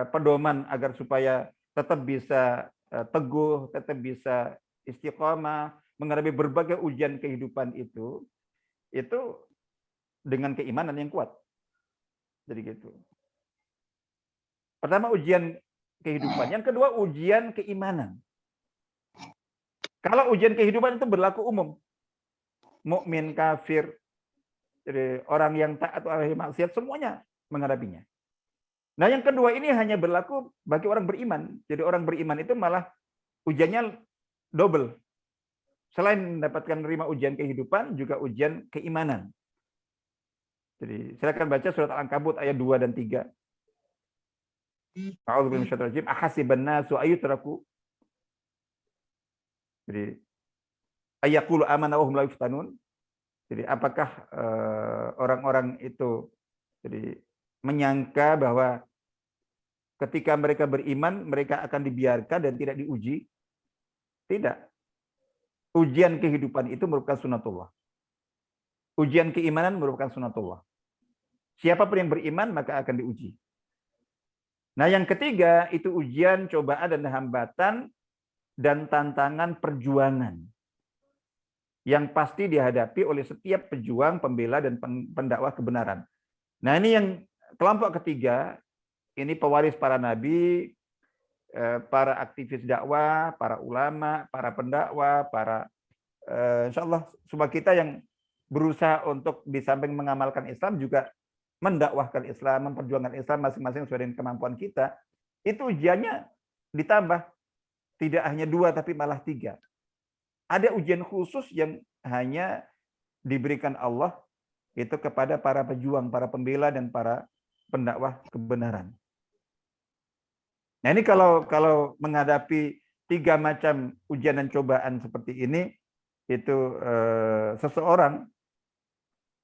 pedoman agar supaya tetap bisa teguh, tetap bisa istiqamah menghadapi berbagai ujian kehidupan itu dengan keimanan yang kuat. Jadi gitu. Pertama ujian kehidupan, yang kedua ujian keimanan. Kalau ujian kehidupan itu berlaku umum, mukmin, kafir, jadi orang yang taat atau ahli maksiat semuanya menghadapinya. Nah, yang kedua ini hanya berlaku bagi orang beriman. Jadi orang beriman itu malah ujiannya double. Selain mendapatkan menerima ujian kehidupan, juga ujian keimanan. Jadi silakan baca surat Al-Ankabut ayat 2 dan 3. A'udzubillahi minasyaitonir rajim. Ahasiban nasu ayyutraku. Jadi ayyaqulu amanna wa hum la yuftanun. Jadi apakah orang-orang itu jadi menyangka bahwa ketika mereka beriman mereka akan dibiarkan dan tidak diuji? Tidak. Ujian kehidupan itu merupakan sunatullah. Ujian keimanan merupakan sunatullah. Siapapun yang beriman maka akan diuji. Nah, yang ketiga itu ujian, cobaan dan hambatan dan tantangan perjuangan yang pasti dihadapi oleh setiap pejuang, pembela, dan pendakwah kebenaran. Nah, ini yang kelompok ketiga, ini pewaris para nabi, para aktivis dakwah, para ulama, para pendakwah, para insyaallah semua kita yang berusaha untuk di samping mengamalkan Islam juga mendakwahkan Islam, memperjuangkan Islam masing-masing sesuai dengan kemampuan kita. Itu ujiannya ditambah, tidak hanya 2 tapi malah 3. Ada ujian khusus yang hanya diberikan Allah itu kepada para pejuang, para pembela, dan para pendakwah kebenaran. Nah, ini kalau menghadapi 3 macam ujian dan cobaan seperti ini, itu seseorang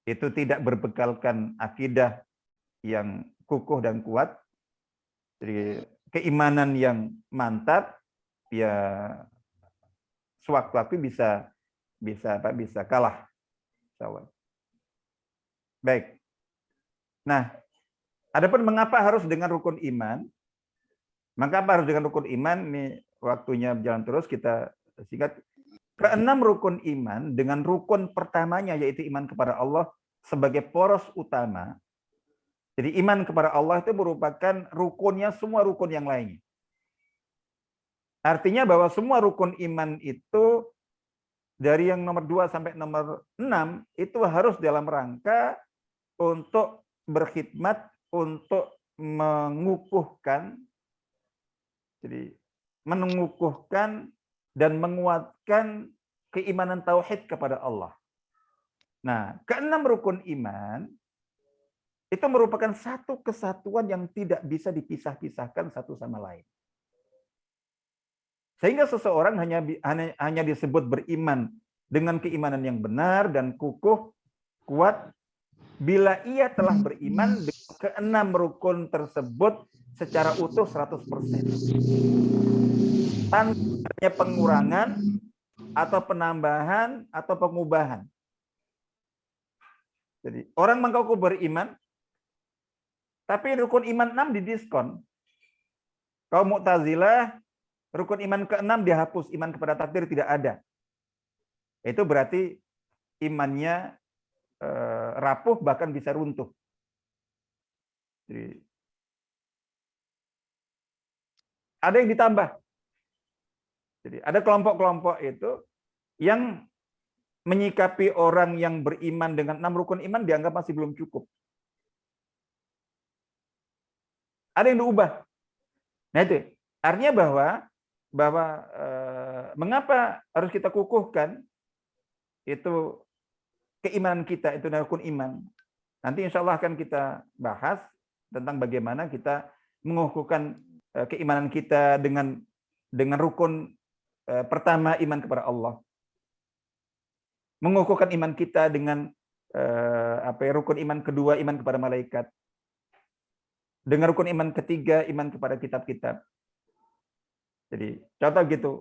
itu tidak berbekalkan akidah yang kukuh dan kuat, jadi keimanan yang mantap, ya sewaktu-waktu bisa kalah. Baik. Nah, adapun mengapa harus dengan rukun iman? Mengapa harus dengan rukun iman? Ini waktunya berjalan terus, kita singkat. Keenam rukun iman dengan rukun pertamanya yaitu iman kepada Allah sebagai poros utama. Jadi iman kepada Allah itu merupakan rukunnya semua rukun yang lainnya. Artinya bahwa semua rukun iman itu dari yang nomor 2 sampai nomor 6 itu harus dalam rangka untuk berkhidmat, untuk mengukuhkan, jadi mengukuhkan dan menguatkan keimanan tauhid kepada Allah. Nah, keenam rukun iman itu merupakan satu kesatuan yang tidak bisa dipisah-pisahkan satu sama lain. Sehingga seseorang hanya disebut beriman dengan keimanan yang benar dan kukuh, kuat, bila ia telah beriman dengan keenam rukun tersebut secara utuh 100%. Tanpa adanya pengurangan atau penambahan atau pengubahan. Jadi orang mengaku beriman, tapi rukun iman 6 didiskon. Kaum Mu'tazilah, rukun iman ke-6 dihapus, iman kepada takdir tidak ada. Itu berarti imannya rapuh, bahkan bisa runtuh. Jadi, ada yang ditambah. Jadi ada kelompok-kelompok itu yang menyikapi orang yang beriman dengan 6 rukun iman dianggap masih belum cukup. Ada yang diubah. Nah itu artinya bahwa mengapa harus kita kukuhkan itu keimanan kita, itu rukun iman. Nanti insya Allah akan kita bahas tentang bagaimana kita mengukuhkan keimanan kita dengan rukun pertama, iman kepada Allah. Mengukuhkan iman kita dengan rukun iman kedua, iman kepada malaikat. Dengan rukun iman ketiga, iman kepada kitab-kitab. Jadi contoh gitu,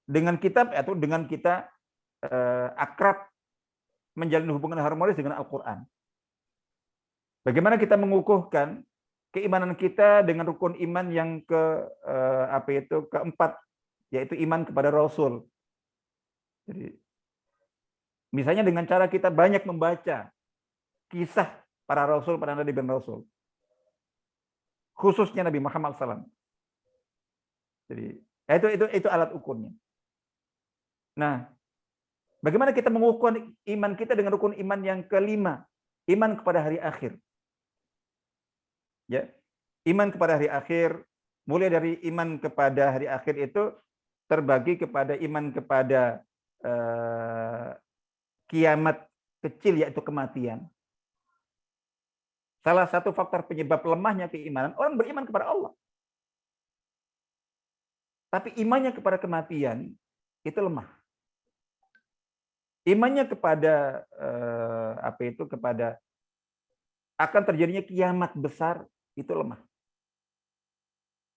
dengan kitab atau dengan kita akrab menjalin hubungan harmonis dengan Al-Quran. Bagaimana kita mengukuhkan keimanan kita dengan rukun iman yang keempat, yaitu iman kepada Rasul. Jadi misalnya dengan cara kita banyak membaca kisah para Rasul, para Nabi dan Rasul. Khususnya Nabi Muhammad SAW. Jadi itu alat ukurnya. Nah, bagaimana kita mengukur iman kita dengan rukun iman yang kelima, iman kepada hari akhir. Ya, iman kepada hari akhir, mulai dari iman kepada hari akhir itu terbagi kepada iman kepada kiamat kecil, yaitu kematian. Salah satu faktor penyebab lemahnya keimanan, orang beriman kepada Allah. Tapi imannya kepada kematian itu lemah. Imannya kepada kepada akan terjadinya kiamat besar itu lemah.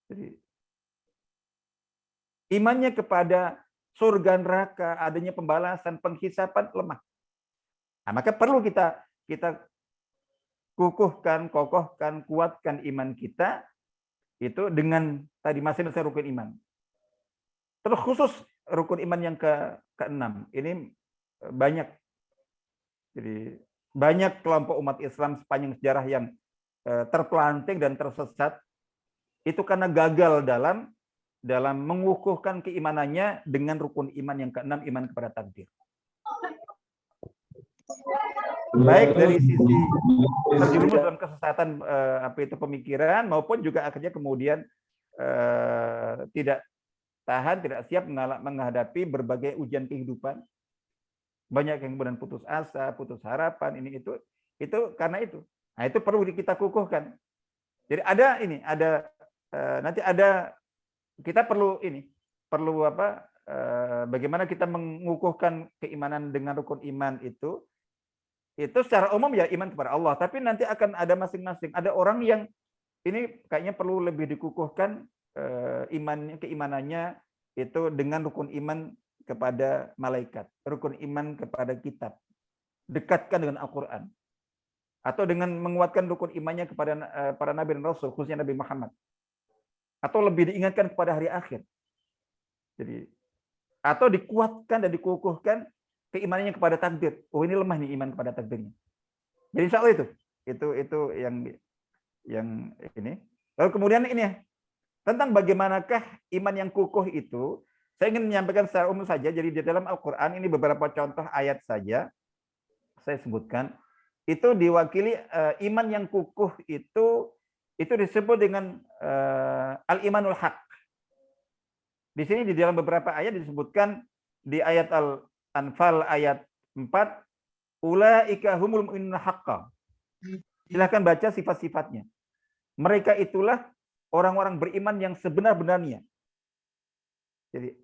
Jadi imannya kepada surga neraka, adanya pembalasan, penghisapan lemah. Nah, maka perlu kita kukuhkan, kokohkan, kuatkan iman kita itu dengan tadi masing-masing rukun iman. Terus khusus rukun iman yang ke-6 ini banyak. Jadi banyak kelompok umat Islam sepanjang sejarah yang terpelanting dan tersesat itu karena gagal dalam mengukuhkan keimanannya dengan rukun iman yang ke-6, iman kepada takdir. Baik dari sisi terjerumus dalam kesesatan pemikiran, maupun juga akhirnya kemudian tidak tahan, tidak siap menghadapi berbagai ujian kehidupan. Banyak yang kemudian putus asa, putus harapan, ini itu karena itu. Nah, itu perlu kita kukuhkan. Jadi ada nanti ada kita perlu apa? Bagaimana kita mengukuhkan keimanan dengan rukun iman itu secara umum ya iman kepada Allah. Tapi nanti akan ada masing-masing. Ada orang yang ini kayaknya perlu lebih dikukuhkan keimanannya itu dengan rukun iman kepada malaikat, rukun iman kepada kitab, dekatkan dengan Al-Quran, atau dengan menguatkan rukun imannya kepada para nabi dan rasul, khususnya Nabi Muhammad, atau lebih diingatkan kepada hari akhir. Jadi, atau dikuatkan dan dikukuhkan keimanannya kepada takdir. Oh, ini lemah nih iman kepada takdirnya. Jadi insya Allah itu yang ini. Lalu kemudian ini ya, tentang bagaimanakah iman yang kukuh itu, saya ingin menyampaikan secara umum saja. Jadi di dalam Al-Quran ini beberapa contoh ayat saja saya sebutkan. Itu diwakili iman yang kukuh itu disebut dengan al-imanul haq. Di sini di dalam beberapa ayat disebutkan di ayat Al-Anfal ayat 4, ulaika humul mu'minuna haqqan. Silahkan baca sifat-sifatnya. Mereka itulah orang-orang beriman yang sebenar-benarnya. Jadi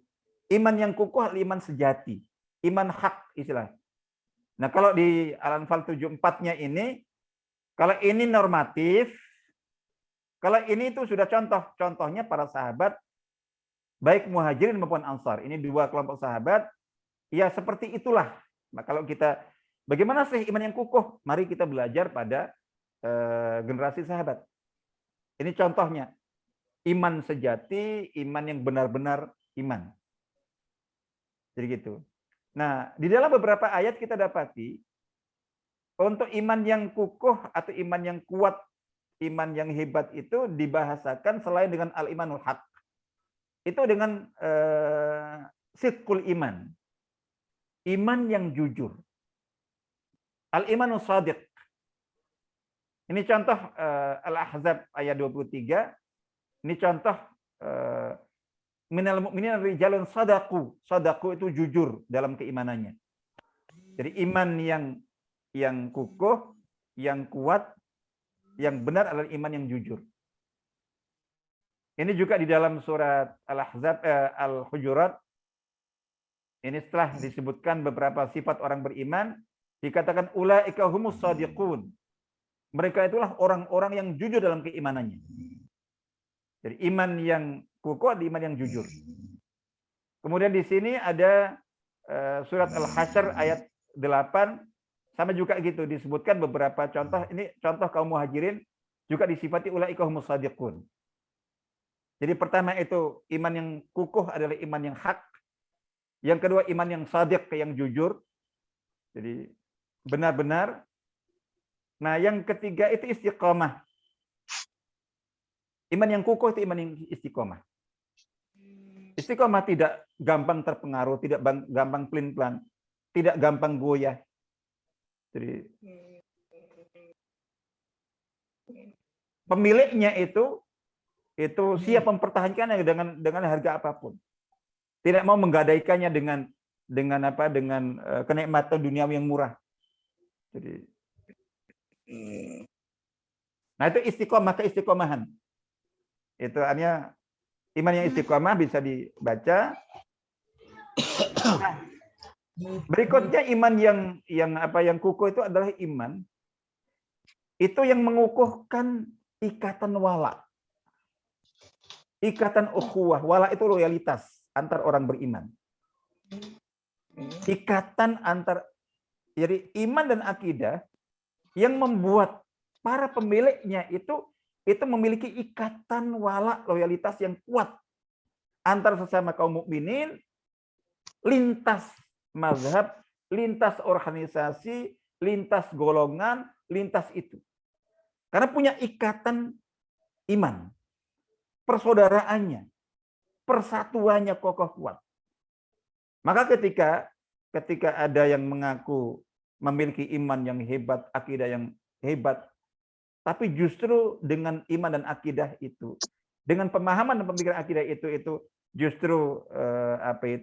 iman yang kukuh, iman sejati, iman hak istilah. Nah, kalau di Al-Anfal 74-nya ini, kalau ini normatif, kalau ini itu sudah contohnya para sahabat, baik muhajirin maupun ansar. Ini dua kelompok sahabat, ya seperti itulah. Nah, kalau kita, bagaimana sih iman yang kukuh? Mari kita belajar pada generasi sahabat. Ini contohnya, iman sejati, iman yang benar-benar iman. Jadi gitu. Nah, di dalam beberapa ayat kita dapati untuk iman yang kukuh atau iman yang kuat, iman yang hebat itu dibahasakan selain dengan al-imanul haq. Itu dengan sidqul iman. Iman yang jujur. Al-imanus shadiq. Ini contoh Al-Ahzab ayat 23. Ini contoh minal mu'minin rijalun sadaqu. Sadaqu itu jujur dalam keimanannya. Jadi iman yang kukuh, yang kuat, yang benar adalah iman yang jujur. Ini juga di dalam surat Al-Ahzab Al-Hujurat. Ini setelah disebutkan beberapa sifat orang beriman, dikatakan ulaika humus shadiqun. Mereka itulah orang-orang yang jujur dalam keimanannya. Jadi iman yang kukuh adalah iman yang jujur. Kemudian di sini ada surat Al-Hasyr ayat 8, sama juga gitu disebutkan beberapa contoh. Ini contoh kaum muhajirin juga disifati ulaika humus shadiqun. Jadi pertama itu iman yang kukuh adalah iman yang hak. Yang kedua iman yang shadiq, yang jujur. Jadi benar-benar. Nah, yang ketiga itu istiqomah. Iman yang kukuh itu iman yang istiqomah. Istiqomah tidak gampang terpengaruh, tidak gampang pelin-pelan, tidak gampang goyah. Jadi pemiliknya itu siap mempertahankannya dengan harga apapun. Tidak mau menggadaikannya dengan kenikmatan duniawi yang murah. Jadi nah itu istiqomah, keistiqomahan. Itu artinya iman yang istiqomah bisa dibaca. Nah, berikutnya iman yang kukuh itu adalah iman itu yang mengukuhkan ikatan wala. Ikatan ukhuwah. Wala itu loyalitas antar orang beriman. Ikatan antar, jadi iman dan akidah yang membuat para pemiliknya itu memiliki ikatan wala loyalitas yang kuat antar sesama kaum mukminin, lintas mazhab, lintas organisasi, lintas golongan, lintas itu. Karena punya ikatan iman, persaudaraannya, persatuannya kokoh kuat. Maka ketika ada yang mengaku memiliki iman yang hebat, akidah yang hebat, tapi justru dengan iman dan akidah itu, dengan pemahaman dan pemikiran akidah itu justru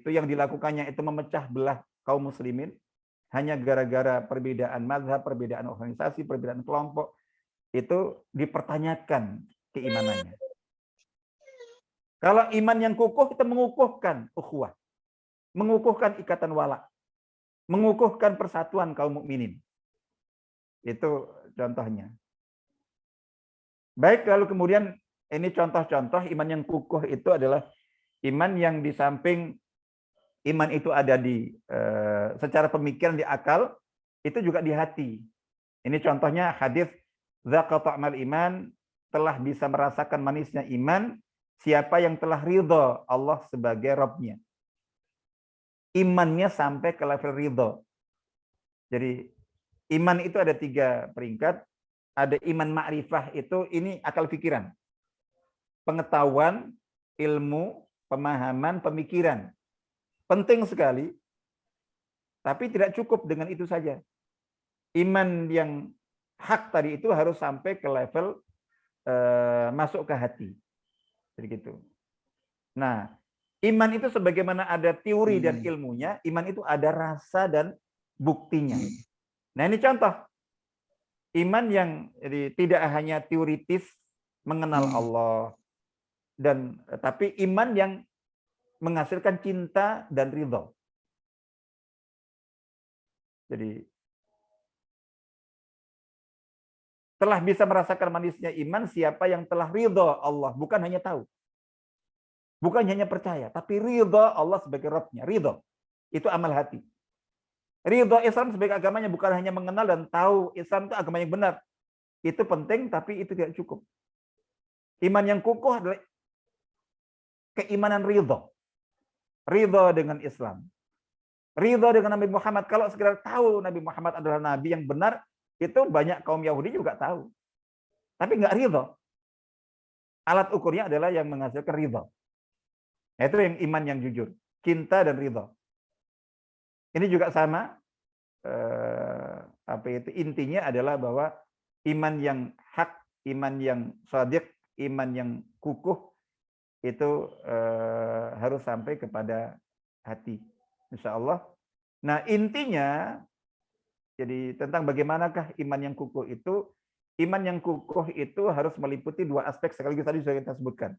yang dilakukannya itu memecah belah kaum muslimin hanya gara-gara perbedaan mazhab, perbedaan organisasi, perbedaan kelompok, itu dipertanyakan keimanannya. Kalau iman yang kukuh, kita mengukuhkan ukhuwah, mengukuhkan ikatan wala, mengukuhkan persatuan kaum mukminin. Itu contohnya. Baik, lalu kemudian ini contoh-contoh iman yang kukuh itu adalah iman yang di samping iman itu ada di secara pemikiran, di akal, itu juga di hati. Ini contohnya hadis zaqa ta'mal iman, telah bisa merasakan manisnya iman siapa yang telah ridho Allah sebagai Rabb-nya. Imannya sampai ke level ridho. Jadi iman itu ada 3 peringkat. Ada iman ma'rifah, itu ini akal pikiran. Pengetahuan, ilmu, pemahaman, pemikiran. Penting sekali. Tapi tidak cukup dengan itu saja. Iman yang hak tadi itu harus sampai ke level masuk ke hati. Jadi gitu. Nah, iman itu sebagaimana ada teori dan ilmunya, iman itu ada rasa dan buktinya. Nah, ini contoh. Iman yang jadi tidak hanya teoritis mengenal Allah, tapi iman yang menghasilkan cinta dan ridho. Jadi telah bisa merasakan manisnya iman siapa yang telah ridho Allah, bukan hanya tahu, bukan hanya percaya, tapi ridho Allah sebagai Rabb-nya. Ridho itu amal hati. Ridho Islam sebagai agamanya, bukan hanya mengenal dan tahu Islam itu agama yang benar. Itu penting, tapi itu tidak cukup. Iman yang kukuh adalah keimanan ridho. Ridho dengan Islam. Ridho dengan Nabi Muhammad. Kalau sekedar tahu Nabi Muhammad adalah Nabi yang benar, itu banyak kaum Yahudi juga tahu. Tapi nggak ridho. Alat ukurnya adalah yang menghasilkan ridho. Itu yang iman yang jujur. Cinta dan ridho. Ini juga sama. Intinya adalah bahwa iman yang hak, iman yang shadiq, iman yang kukuh itu harus sampai kepada hati, insya Allah. Nah, intinya jadi tentang bagaimanakah iman yang kukuh itu. Iman yang kukuh itu harus meliputi 2 aspek sekaligus tadi sudah kita sebutkan.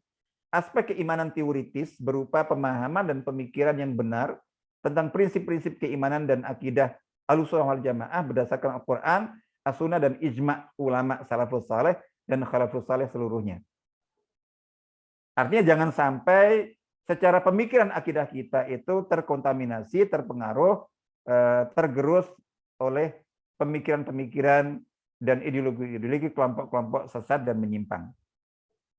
Aspek keimanan teoritis berupa pemahaman dan pemikiran yang benar tentang prinsip-prinsip keimanan dan akidah Ahlussunnah wal Jamaah berdasarkan Al-Qur'an, As-Sunnah dan ijma' ulama salafus saleh dan khalafus saleh seluruhnya. Artinya jangan sampai secara pemikiran akidah kita itu terkontaminasi, terpengaruh, tergerus oleh pemikiran-pemikiran dan ideologi-ideologi kelompok-kelompok sesat dan menyimpang.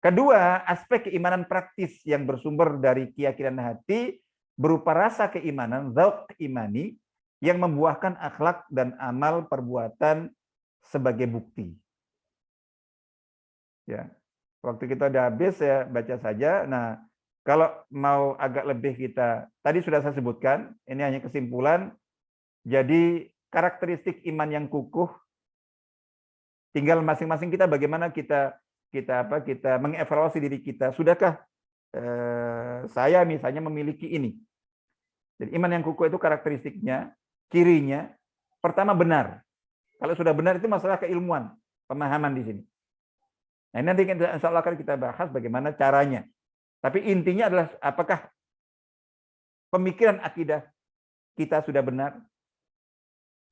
Kedua, aspek keimanan praktis yang bersumber dari keyakinan hati berupa rasa keimanan, dzauq imani, yang membuahkan akhlak dan amal perbuatan sebagai bukti. Ya, waktu kita udah habis, ya baca saja. Nah, kalau mau agak lebih kita, tadi sudah saya sebutkan, ini hanya kesimpulan. Jadi karakteristik iman yang kukuh, tinggal masing-masing kita bagaimana kita mengevaluasi diri kita. Sudahkah saya misalnya memiliki ini? Jadi iman yang kukuh itu karakteristiknya, cirinya, pertama benar. Kalau sudah benar itu masalah keilmuan, pemahaman di sini. Nah, nanti insya Allah akan kita bahas bagaimana caranya. Tapi intinya adalah apakah pemikiran akidah kita sudah benar,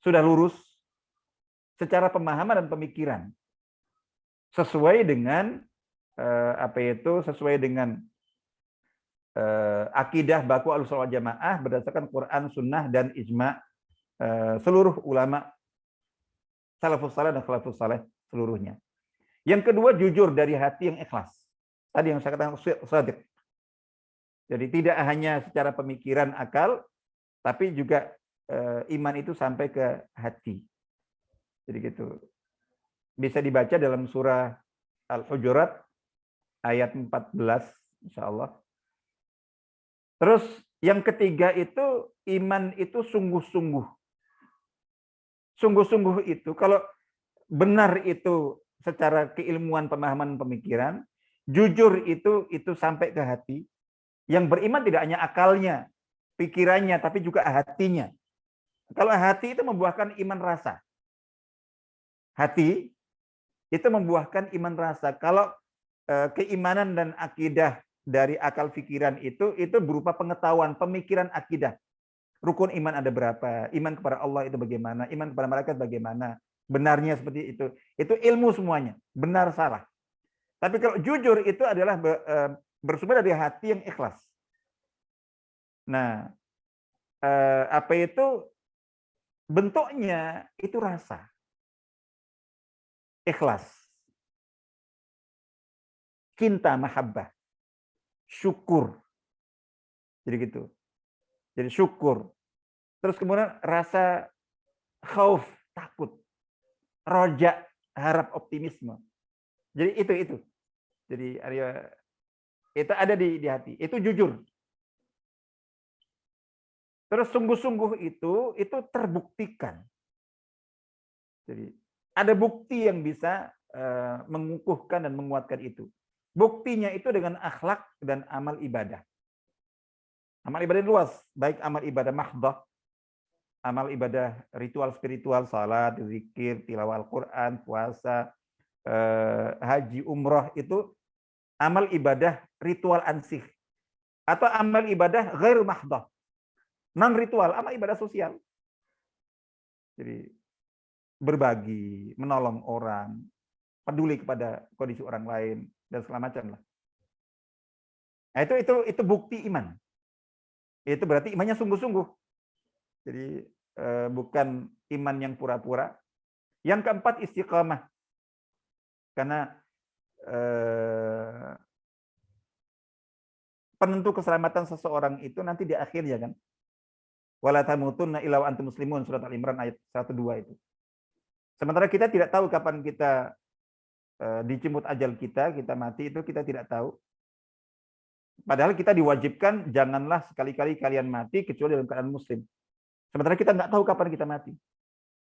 sudah lurus, secara pemahaman dan pemikiran, sesuai dengan sesuai dengan akidah baku Ahlussunnah wal Jamaah berdasarkan Quran, Sunnah dan ijma' seluruh ulama salafus saleh dan khalafus saleh seluruhnya. Yang kedua, jujur dari hati yang ikhlas. Tadi yang saya katakan shadiq. Jadi tidak hanya secara pemikiran akal, tapi juga iman itu sampai ke hati. Jadi gitu. Bisa dibaca dalam surah Al-Hujurat ayat 14 insyaallah. Terus yang ketiga itu iman itu sungguh-sungguh. Sungguh-sungguh itu kalau benar itu secara keilmuan, pemahaman, pemikiran, jujur itu sampai ke hati. Yang beriman tidak hanya akalnya, pikirannya, tapi juga hatinya. Kalau hati itu membuahkan iman rasa. Hati itu membuahkan iman rasa. Kalau keimanan dan akidah dari akal pikiran itu berupa pengetahuan, pemikiran akidah. Rukun iman ada berapa? Iman kepada Allah itu bagaimana? Iman kepada malaikat bagaimana? Benarnya seperti itu. Itu ilmu semuanya, benar salah. Tapi kalau jujur itu adalah bersumber dari hati yang ikhlas. Nah, apa itu bentuknya? Itu rasa. Ikhlas. Cinta, mahabbah. Syukur. Jadi gitu. Jadi syukur. Terus kemudian rasa khauf, takut. Roja, harap, optimisme. Jadi itu. Jadi itu ada di hati. Itu jujur. Terus sungguh-sungguh itu terbuktikan. Jadi ada bukti yang bisa mengukuhkan dan menguatkan itu. Buktinya itu dengan akhlak dan amal ibadah. Amal ibadah luas, baik amal ibadah mahdah, amal ibadah ritual spiritual, salat, zikir, tilawah Al-Quran, puasa, haji, umroh, itu amal ibadah ritual ansih. Atau amal ibadah ghair mahdah, non ritual, amal ibadah sosial. Jadi berbagi, menolong orang, peduli kepada kondisi orang lain, dan segala macam lah. Nah, itu bukti iman. Itu berarti imannya sungguh-sungguh. Jadi bukan iman yang pura-pura. Yang keempat, istiqamah. Karena penentu keselamatan seseorang itu nanti di akhirnya kan. Wala tamutunna illa wa antum muslimun, surat Al-Imran ayat 102 itu. Sementara kita tidak tahu kapan kita dicimut ajal kita mati, itu kita tidak tahu. Padahal kita diwajibkan janganlah sekali-kali kalian mati kecuali dalam keadaan muslim. Sementara kita nggak tahu kapan kita mati.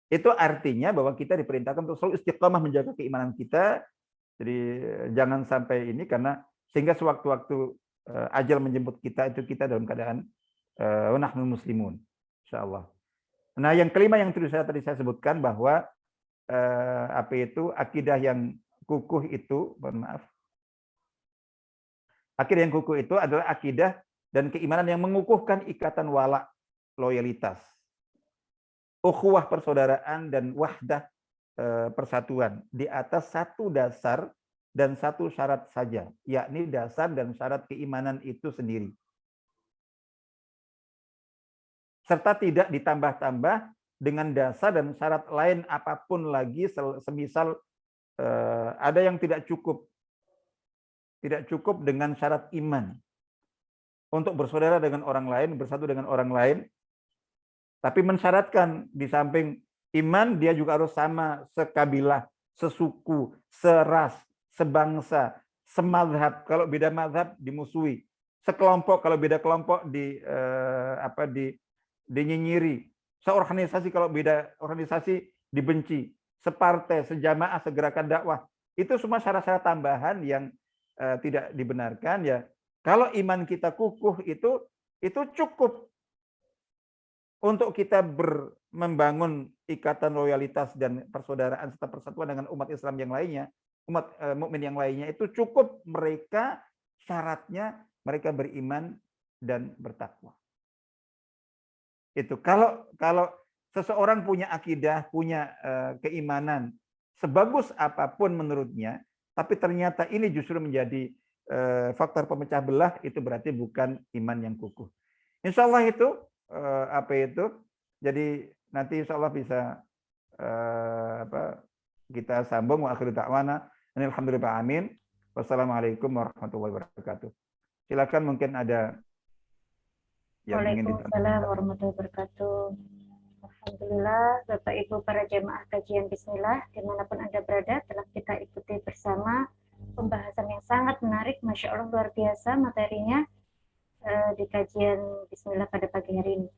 Itu artinya bahwa kita diperintahkan untuk selalu istiqamah menjaga keimanan kita. Jadi jangan sampai ini, karena sehingga sewaktu-waktu ajal menjemput kita itu kita dalam keadaan nahnu muslimun, insyaallah. Nah, yang kelima yang tadi saya sebutkan bahwa apa itu akidah yang kukuh itu, akidah yang kukuh itu adalah akidah dan keimanan yang mengukuhkan ikatan wala, loyalitas, ukhuwah persaudaraan, dan wahdah persatuan di atas satu dasar dan satu syarat saja, yakni dasar dan syarat keimanan itu sendiri. Serta tidak ditambah-tambah dengan dasar dan syarat lain apapun lagi, semisal ada yang tidak cukup dengan syarat iman untuk bersaudara dengan orang lain, bersatu dengan orang lain, tapi mensyaratkan di samping iman dia juga harus sama, sekabilah, sesuku, seras, sebangsa, semadzhab. Kalau beda mazhab dimusuhi, sekelompok kalau beda kelompok dinyinyiri, seorganisasi kalau beda organisasi dibenci, separtai, sejamaah, segerakan dakwah. Itu semua syarat-syarat tambahan yang tidak dibenarkan ya. Kalau iman kita kukuh itu cukup untuk kita membangun ikatan loyalitas dan persaudaraan serta persatuan dengan umat Islam yang lainnya, umat mukmin yang lainnya. Itu cukup mereka, syaratnya mereka beriman dan bertakwa. Itu kalau seseorang punya akidah, punya keimanan sebagus apapun menurutnya, tapi ternyata ini justru menjadi faktor pemecah belah, itu berarti bukan iman yang kukuh. Insya Allah itu jadi nanti insya Allah bisa kita sambung. Wa akhiru da'wana alhamdulillah, amin. Wassalamualaikum warahmatullahi wabarakatuh. Silakan, mungkin ada yang ingin ditanya. Waalaikumsalam warahmatullahi wabarakatuh. Alhamdulillah, Bapak Ibu para jemaah kajian Bismillah, dimanapun Anda berada, telah kita ikuti bersama pembahasan yang sangat menarik, Masya Allah, luar biasa materinya di kajian Bismillah pada pagi hari ini.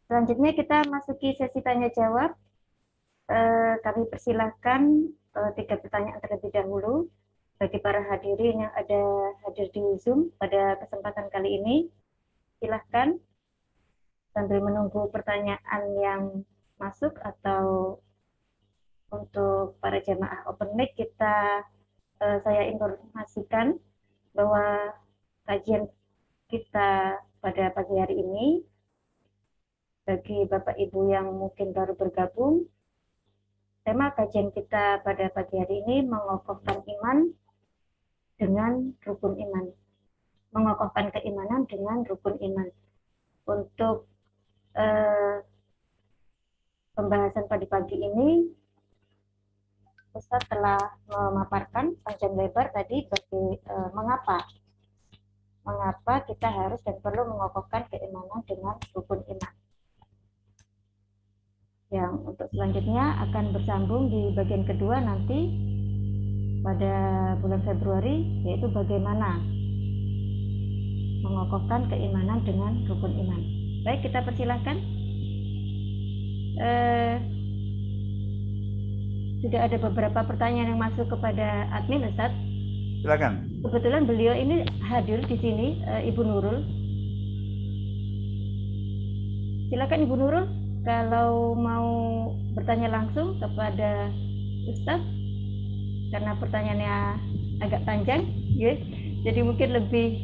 Selanjutnya kita masuki sesi tanya jawab. Kami persilahkan 3 pertanyaan terlebih dahulu bagi para hadirin yang ada hadir di Zoom pada kesempatan kali ini. Silahkan sambil menunggu pertanyaan yang masuk, atau untuk para jemaah open mic saya informasikan bahwa kajian kita pada pagi hari ini. Bagi Bapak Ibu yang mungkin baru bergabung, tema kajian kita pada pagi hari ini mengokohkan iman dengan rukun iman. Mengokohkan keimanan dengan rukun iman. Untuk pembahasan pada pagi ini, Ustadz telah memaparkan panjang lebar tadi bagi mengapa kita harus dan perlu mengokohkan keimanan dengan rukun iman. Yang untuk selanjutnya akan bersambung di bagian kedua nanti pada bulan Februari, yaitu bagaimana mengokohkan keimanan dengan rukun iman. Baik, kita persilahkan. Sudah ada beberapa pertanyaan yang masuk kepada admin, Ustadz. Silakan. Kebetulan beliau ini hadir di sini, Ibu Nurul. Silakan Ibu Nurul, kalau mau bertanya langsung kepada Ustadz, karena pertanyaannya agak panjang, ya. Jadi mungkin lebih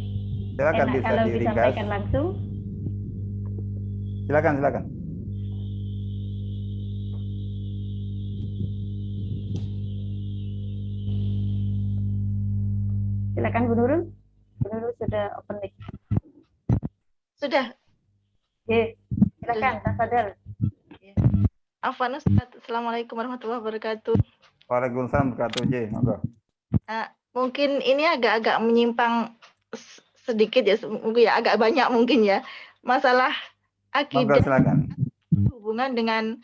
Silakan, enak bisa kalau diringkas. disampaikan langsung. Silakan. Silakan Bu Nurul. Bu Nurul sudah open mic. Sudah. Oke, silakan, tafadhol. Afwan Ustaz. Assalamualaikum warahmatullahi wabarakatuh. Waalaikumsalam warahmatullahi wabarakatuh. Mungkin ini agak-agak menyimpang sedikit ya, mungkin ya agak banyak mungkin ya. Masalah akidah hubungan dengan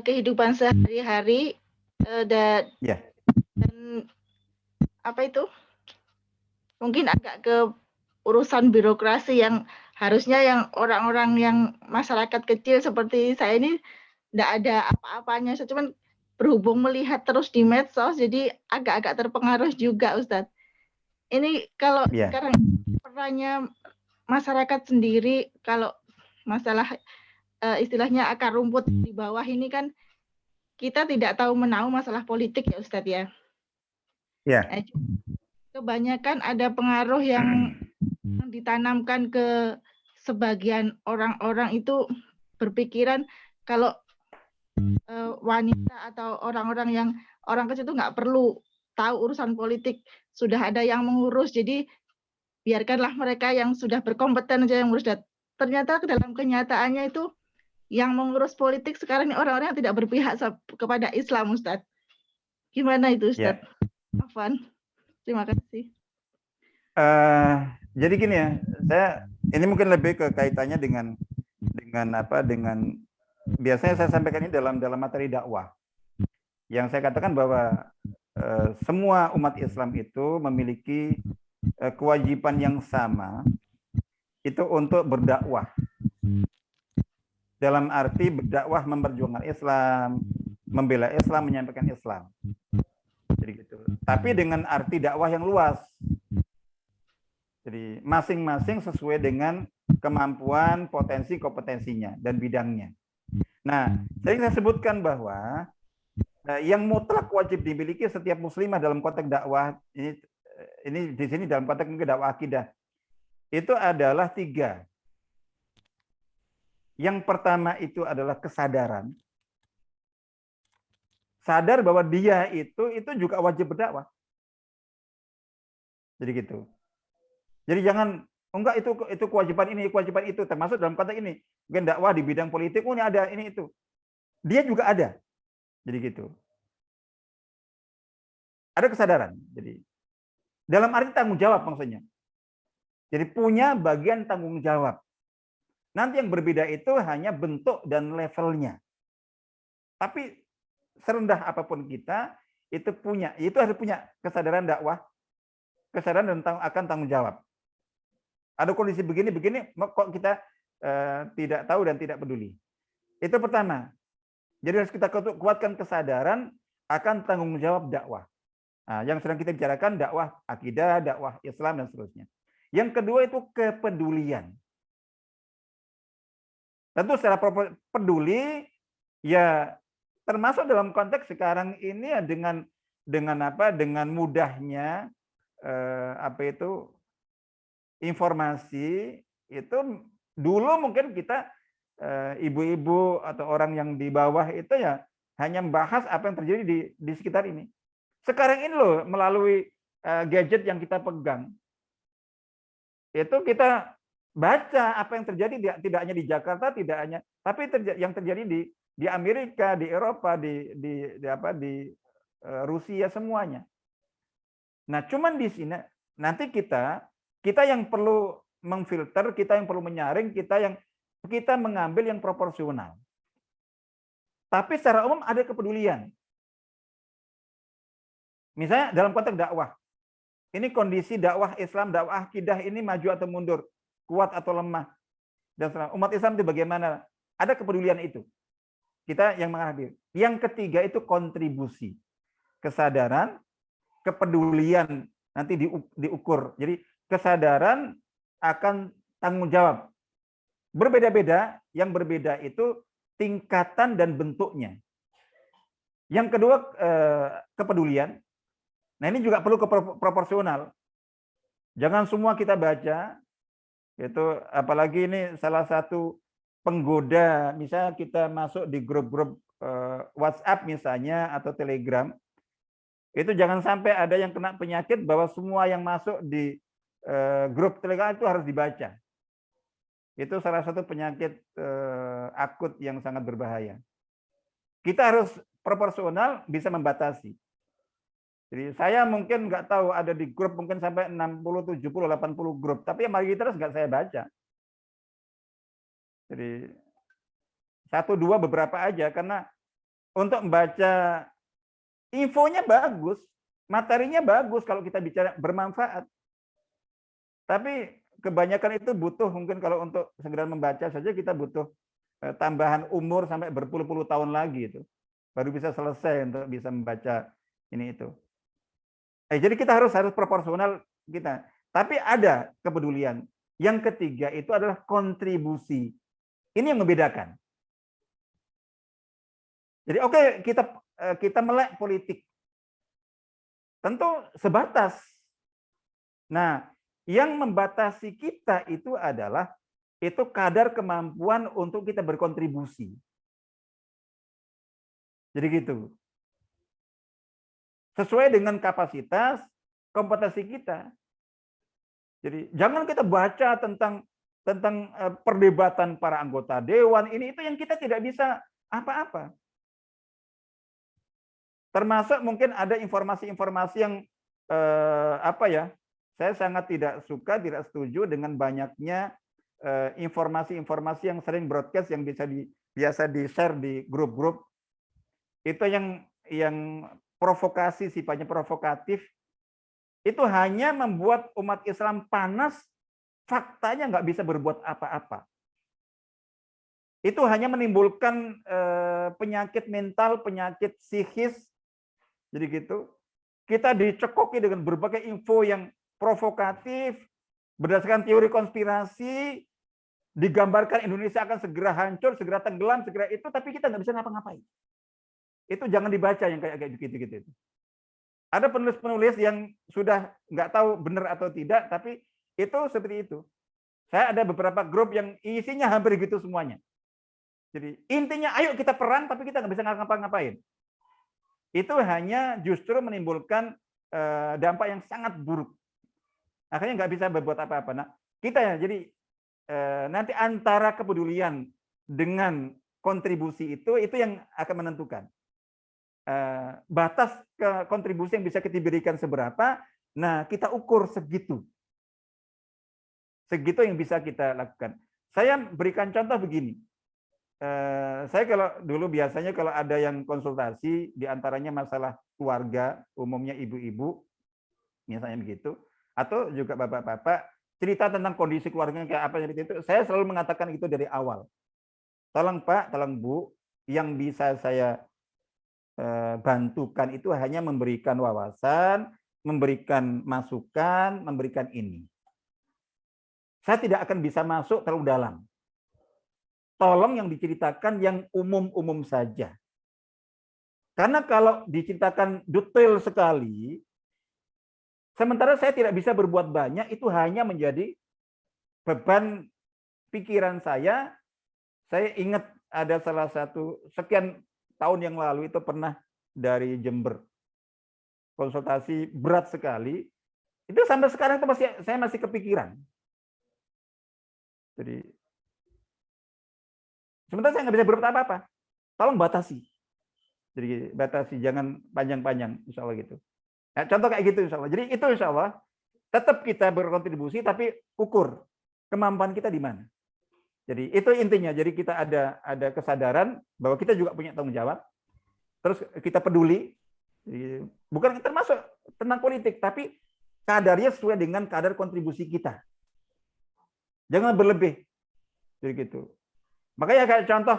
kehidupan sehari-hari dan apa itu? Mungkin agak ke urusan birokrasi yang harusnya yang orang-orang yang masyarakat kecil seperti saya ini tidak ada apa-apanya. Cuman berhubung melihat terus di medsos, jadi agak-agak terpengaruh juga, Ustadz. Ini kalau sekarang perannya masyarakat sendiri, kalau masalah istilahnya akar rumput di bawah ini kan kita tidak tahu menahu masalah politik ya, Ustadz ya. Kebanyakan ada pengaruh yang ditanamkan ke sebagian orang-orang itu berpikiran kalau wanita atau orang-orang yang orang kecil itu nggak perlu tahu urusan politik, sudah ada yang mengurus, jadi biarkanlah mereka yang sudah berkompeten aja yang mengurus. Ternyata dalam kenyataannya itu yang mengurus politik sekarang ini orang-orang yang tidak berpihak kepada Islam, Ustadz. Gimana itu, Ustadz? Afwan. Terima kasih. Jadi gini ya, ini mungkin lebih ke kaitannya dengan biasanya saya sampaikan ini dalam materi dakwah. Yang saya katakan bahwa semua umat Islam itu memiliki kewajiban yang sama itu untuk berdakwah. Dalam arti berdakwah memperjuangkan Islam, membela Islam, menyampaikan Islam. Jadi gitu. Tapi dengan arti dakwah yang luas. Jadi masing-masing sesuai dengan kemampuan, potensi, kompetensinya dan bidangnya. Nah, saya sebutkan bahwa yang mutlak wajib dimiliki setiap muslimah dalam konteks dakwah ini di sini dalam konteks dakwah akidah itu adalah 3. Yang pertama itu adalah kesadaran. Sadar bahwa dia itu juga wajib berdakwah. Jadi gitu. Jadi jangan enggak itu kewajiban ini, kewajiban itu, termasuk dalam konteks ini. Mungkin dakwah di bidang politik, ini ada ini itu. Dia juga ada. Jadi gitu. Ada kesadaran. Jadi dalam arti tanggung jawab maksudnya. Jadi punya bagian tanggung jawab. Nanti yang berbeda itu hanya bentuk dan levelnya. Tapi serendah apapun kita itu harus punya kesadaran dakwah, kesadaran dan akan tanggung jawab. Ada kondisi begini kok kita tidak tahu dan tidak peduli. Itu pertama. Jadi harus kita kuatkan kesadaran akan tanggung jawab dakwah. Nah, yang sedang kita bicarakan dakwah akidah, dakwah Islam dan seterusnya. Yang kedua itu kepedulian. Tentu secara peduli ya termasuk dalam konteks sekarang ini ya dengan mudahnya informasi itu dulu mungkin kita ibu-ibu atau orang yang di bawah itu ya hanya membahas apa yang terjadi di sekitar ini. Sekarang ini loh melalui gadget yang kita pegang itu kita baca apa yang terjadi tidak hanya di Jakarta, tidak hanya tapi yang terjadi di Amerika, di Eropa, di Rusia semuanya. Nah, cuman di sini nanti kita yang perlu memfilter, kita yang perlu menyaring, kita mengambil yang proporsional. Tapi secara umum ada kepedulian. Misalnya dalam konteks dakwah. Ini kondisi dakwah Islam, dakwah akidah ini maju atau mundur, kuat atau lemah. Dan umat Islam itu bagaimana? Ada kepedulian itu. Kita yang menghadapi. Yang ketiga itu kontribusi. Kesadaran, kepedulian nanti diukur. Jadi kesadaran akan tanggung jawab. Berbeda-beda, yang berbeda itu tingkatan dan bentuknya. Yang kedua kepedulian. Nah, ini juga perlu proporsional. Jangan semua kita baca. Itu apalagi ini salah satu penggoda, misalnya kita masuk di grup-grup WhatsApp misalnya atau Telegram. Itu jangan sampai ada yang kena penyakit bahwa semua yang masuk di grup Telegram itu harus dibaca. Itu salah satu penyakit akut yang sangat berbahaya. Kita harus proporsional, bisa membatasi. Jadi saya mungkin nggak tahu ada di grup mungkin sampai 60, 70, 80 grup. Tapi yang mayoritas nggak saya baca. Jadi 1, 2 beberapa aja. Karena untuk membaca infonya bagus, materinya bagus kalau kita bicara bermanfaat. Tapi kebanyakan itu butuh mungkin kalau untuk segera membaca saja kita butuh tambahan umur sampai berpuluh-puluh tahun lagi itu. Baru bisa selesai untuk bisa membaca ini itu. Jadi kita harus proporsional kita. Tapi ada kepedulian. Yang ketiga itu adalah kontribusi. Ini yang membedakan. Jadi oke, kita melek politik. Tentu sebatas. Nah, yang membatasi kita itu adalah itu kadar kemampuan untuk kita berkontribusi. Jadi gitu. Sesuai dengan kapasitas, kompetensi kita. Jadi jangan kita baca tentang perdebatan para anggota dewan ini itu yang kita tidak bisa apa-apa. Termasuk mungkin ada informasi-informasi yang saya sangat tidak suka, tidak setuju dengan banyaknya informasi-informasi yang sering broadcast yang biasa di-share di grup-grup. Itu yang provokasi, sifatnya provokatif, itu hanya membuat umat Islam panas, faktanya nggak bisa berbuat apa-apa. Itu hanya menimbulkan penyakit mental, penyakit psikis, jadi gitu. Kita dicekoki dengan berbagai info yang provokatif, berdasarkan teori konspirasi, digambarkan Indonesia akan segera hancur, segera tenggelam, segera itu, tapi kita nggak bisa ngapa-ngapain. Itu jangan dibaca yang kayak gitu-gitu. Ada penulis-penulis yang sudah nggak tahu benar atau tidak, tapi itu seperti itu. Saya ada beberapa grup yang isinya hampir gitu semuanya. Jadi intinya ayo kita perang, tapi kita nggak bisa ngapa-ngapain. Itu hanya justru menimbulkan dampak yang sangat buruk. Akhirnya nggak bisa berbuat apa-apa. Nah, kita ya, jadi nanti antara kepedulian dengan kontribusi itu yang akan menentukan. Batas kontribusi yang bisa kita berikan seberapa, nah kita ukur segitu yang bisa kita lakukan. Saya berikan contoh begini, saya kalau dulu biasanya kalau ada yang konsultasi diantaranya masalah keluarga, umumnya ibu-ibu misalnya begitu, atau juga bapak-bapak cerita tentang kondisi keluarga kayak apa seperti itu, saya selalu mengatakan itu dari awal. Tolong Pak, tolong Bu, yang bisa saya bantukan itu hanya memberikan wawasan, memberikan masukan, memberikan ini. Saya tidak akan bisa masuk terlalu dalam. Tolong yang diceritakan yang umum-umum saja. Karena kalau diceritakan detail sekali, sementara saya tidak bisa berbuat banyak, itu hanya menjadi beban pikiran saya ingat ada salah satu sekian tahun yang lalu itu pernah dari Jember. Konsultasi berat sekali. Itu sampai sekarang itu saya masih kepikiran. Jadi sementara saya nggak bisa berbuat apa-apa. Tolong batasi. Jadi batasi, jangan panjang-panjang, insya Allah gitu. Nah, contoh kayak gitu insya Allah. Jadi itu insya Allah tetap kita berkontribusi, tapi ukur kemampuan kita di mana. Jadi itu intinya. Jadi kita ada kesadaran bahwa kita juga punya tanggung jawab. Terus kita peduli. Jadi, bukan termasuk tentang politik, tapi kadarnya sesuai dengan kadar kontribusi kita. Jangan berlebih. Jadi gitu. Makanya kayak contoh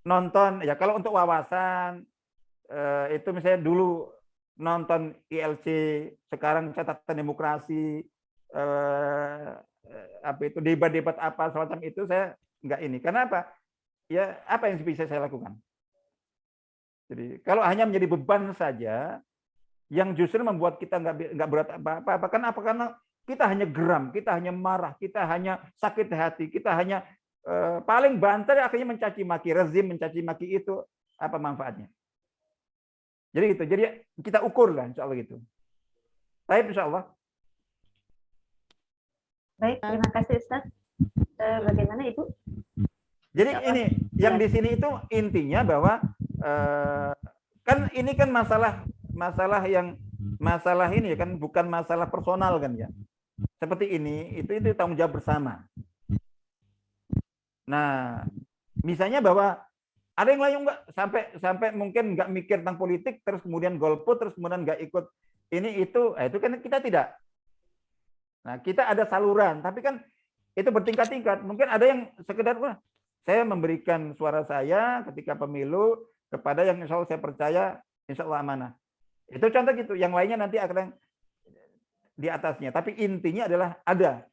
nonton, ya kalau untuk wawasan, itu misalnya dulu nonton ILC, sekarang catatan demokrasi, apa itu debat-debat apa semacam itu, saya nggak ini. Karena apa? Ya apa yang bisa saya lakukan? Jadi kalau hanya menjadi beban saja, yang justru membuat kita nggak berat apa-apa. Kenapa? Karena kita hanya geram, kita hanya marah, kita hanya sakit hati, kita hanya paling banter akhirnya mencaci maki rezim, mencaci maki itu apa manfaatnya? Jadi gitu. Jadi kita ukur lah, insya Allah gitu. Baik, insya Allah. Baik, terima kasih Ustaz. Bagaimana Ibu? Jadi ini yang di sini itu intinya bahwa kan ini kan masalah ini kan bukan masalah personal kan ya. Seperti ini itu tanggung jawab bersama. Nah, misalnya bahwa ada yang lain nggak sampai mungkin nggak mikir tentang politik, terus kemudian golput, terus kemudian nggak ikut ini itu kan kita tidak. Nah, kita ada saluran, tapi kan itu bertingkat-tingkat. Mungkin ada yang sekedar saya memberikan suara saya ketika pemilu kepada yang insya Allah saya percaya, insya Allah amanah. Itu contoh gitu. Yang lainnya nanti akan di atasnya. Tapi intinya adalah ada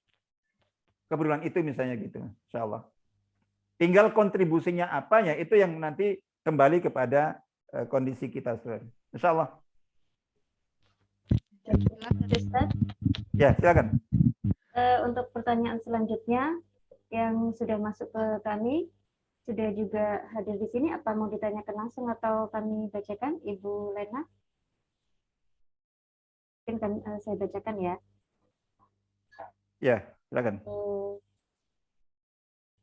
kepedulian itu misalnya gitu, insya Allah. Tinggal kontribusinya apanya itu yang nanti kembali kepada kondisi kita, insya Allah. Ya, silakan. Untuk pertanyaan selanjutnya yang sudah masuk ke kami, sudah juga hadir di sini, apa mau ditanyakan langsung atau kami bacakan, Ibu Lena? Mungkin kan saya bacakan ya. Ya, silakan.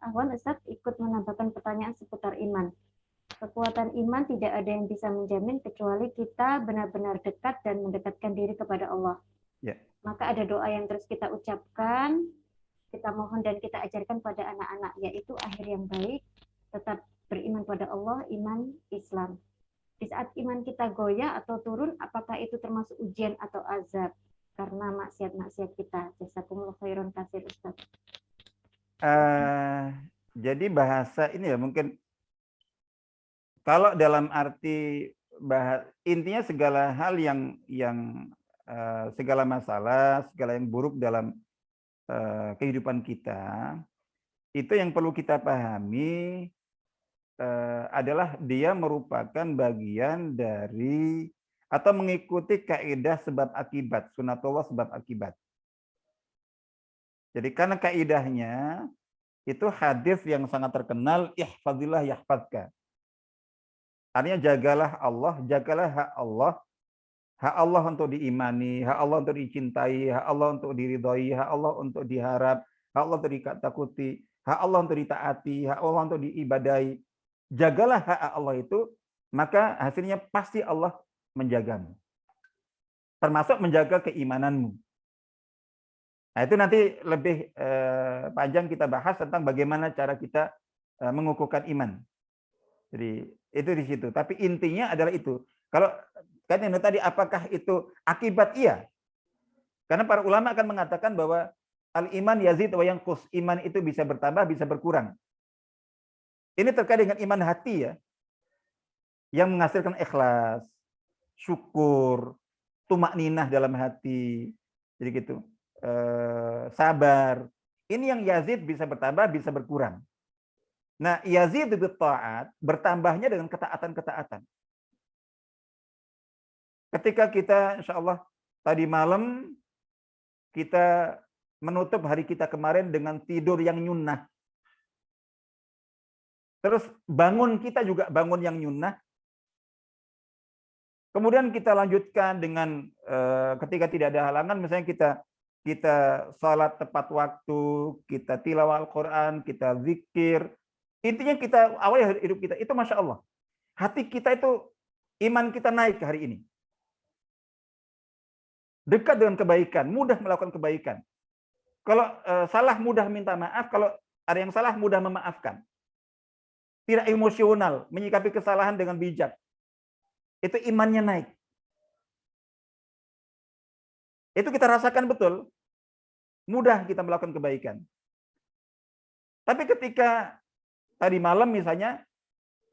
Ahwan Ustaz ikut menambahkan pertanyaan seputar iman. Kekuatan iman tidak ada yang bisa menjamin kecuali kita benar-benar dekat dan mendekatkan diri kepada Allah. Ya. Maka ada doa yang terus kita ucapkan, kita mohon dan kita ajarkan pada anak-anak, yaitu akhir yang baik, tetap beriman pada Allah, iman Islam. Di saat iman kita goyah atau turun, apakah itu termasuk ujian atau azab karena maksiat-maksiat kita? Jazakumullah khairan katsir Ustaz. Jadi bahasa ini ya mungkin kalau dalam arti intinya segala hal yang segala masalah, segala yang buruk dalam kehidupan kita, itu yang perlu kita pahami adalah dia merupakan bagian dari atau mengikuti kaidah sebab akibat, sunatullah sebab akibat. Jadi karena kaidahnya itu hadis yang sangat terkenal, ihfazillah yahfazka. Artinya jagalah Allah, jagalah hak Allah untuk diimani, hak Allah untuk dicintai, hak Allah untuk diridhoi, hak Allah untuk diharap, hak Allah untuk ditakuti, hak Allah untuk ditaati, hak Allah untuk diibadai. Jagalah hak Allah itu, maka hasilnya pasti Allah menjagamu. Termasuk menjaga keimananmu. Nah, itu nanti lebih panjang kita bahas tentang bagaimana cara kita mengukuhkan iman. Jadi itu di situ. Tapi intinya adalah itu. Kalau kan yang tadi apakah itu akibat? Iya. Karena para ulama akan mengatakan bahwa al-iman yazid wa yanqus. Iman itu bisa bertambah, bisa berkurang. Ini terkait dengan iman hati ya. Yang menghasilkan ikhlas, syukur, tumakninah dalam hati. Jadi gitu. Sabar. Ini yang yazid bisa bertambah, bisa berkurang. Nah, yazid bi ta'at, bertambahnya dengan ketaatan-ketaatan. Ketika kita insya Allah tadi malam kita menutup hari kita kemarin dengan tidur yang nyunnah. Terus bangun kita juga bangun yang nyunnah. Kemudian kita lanjutkan dengan ketika tidak ada halangan, misalnya kita sholat tepat waktu, kita tilawah Al-Quran, kita zikir. Intinya kita awali hidup kita itu Masya Allah. Hati kita itu, iman kita naik hari ini. Dekat dengan kebaikan, mudah melakukan kebaikan. Kalau salah mudah minta maaf, kalau ada yang salah mudah memaafkan. Tidak emosional, menyikapi kesalahan dengan bijak. Itu imannya naik. Itu kita rasakan betul. Mudah kita melakukan kebaikan. Tapi ketika tadi malam misalnya,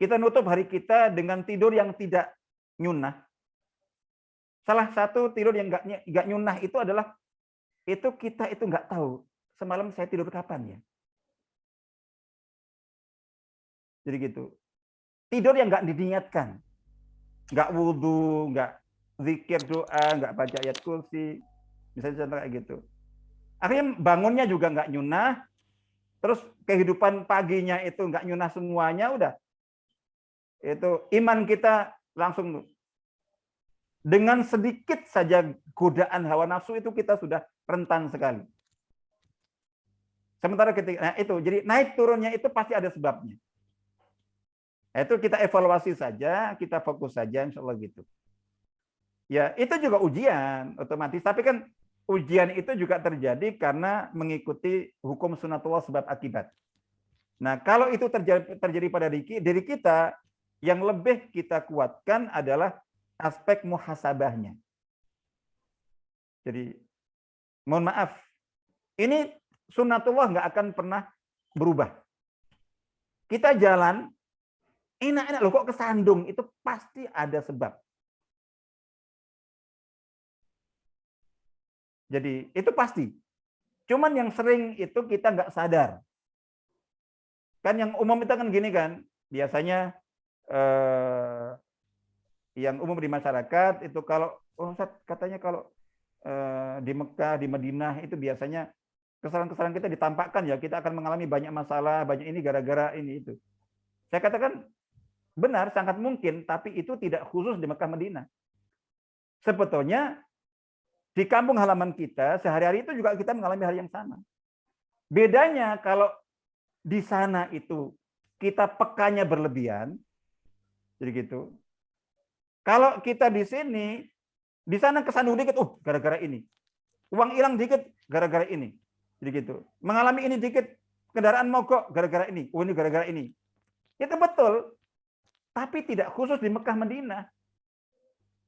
kita nutup hari kita dengan tidur yang tidak nyunnah. Salah satu tidur yang nggak nyunnah itu adalah itu kita itu nggak tahu semalam saya tidur kapan ya. Jadi gitu. Tidur yang nggak diniatkan, nggak wudhu, nggak zikir doa, nggak baca ayat kursi, misalnya contoh kayak gitu. Akhirnya bangunnya juga nggak nyunnah, terus kehidupan paginya itu nggak nyunnah semuanya, udah. Itu iman kita langsung dengan sedikit saja godaan hawa nafsu itu kita sudah rentan sekali. Sementara ketika itu jadi naik turunnya itu pasti ada sebabnya. Itu kita evaluasi saja, kita fokus saja, insya Allah gitu. Ya itu juga ujian otomatis, tapi kan ujian itu juga terjadi karena mengikuti hukum sunatullah sebab akibat. Nah kalau itu terjadi pada diri kita, yang lebih kita kuatkan adalah aspek muhasabahnya. Jadi, mohon maaf, ini sunnatullah nggak akan pernah berubah. Kita jalan, enak-enak loh kok kesandung, itu pasti ada sebab. Jadi, itu pasti. Cuman yang sering itu kita nggak sadar. Kan yang umum itu kan gini kan, biasanya yang umum di masyarakat itu kalau katanya kalau di Mekah, di Madinah itu biasanya kesalahan-kesalahan kita ditampakkan ya, kita akan mengalami banyak masalah, banyak ini gara-gara ini itu. Saya katakan benar, sangat mungkin, tapi itu tidak khusus di Mekah Madinah. Sebetulnya di kampung halaman kita sehari-hari itu juga kita mengalami hal yang sama. Bedanya kalau di sana itu kita pekanya berlebihan, jadi gitu. Kalau kita di sini, di sana kesandung dikit, gara-gara ini. Uang hilang dikit, gara-gara ini. Jadi gitu. Mengalami ini dikit, kendaraan mogok, gara-gara ini. Ini gara-gara ini. Itu betul. Tapi tidak khusus di Mekah Madinah.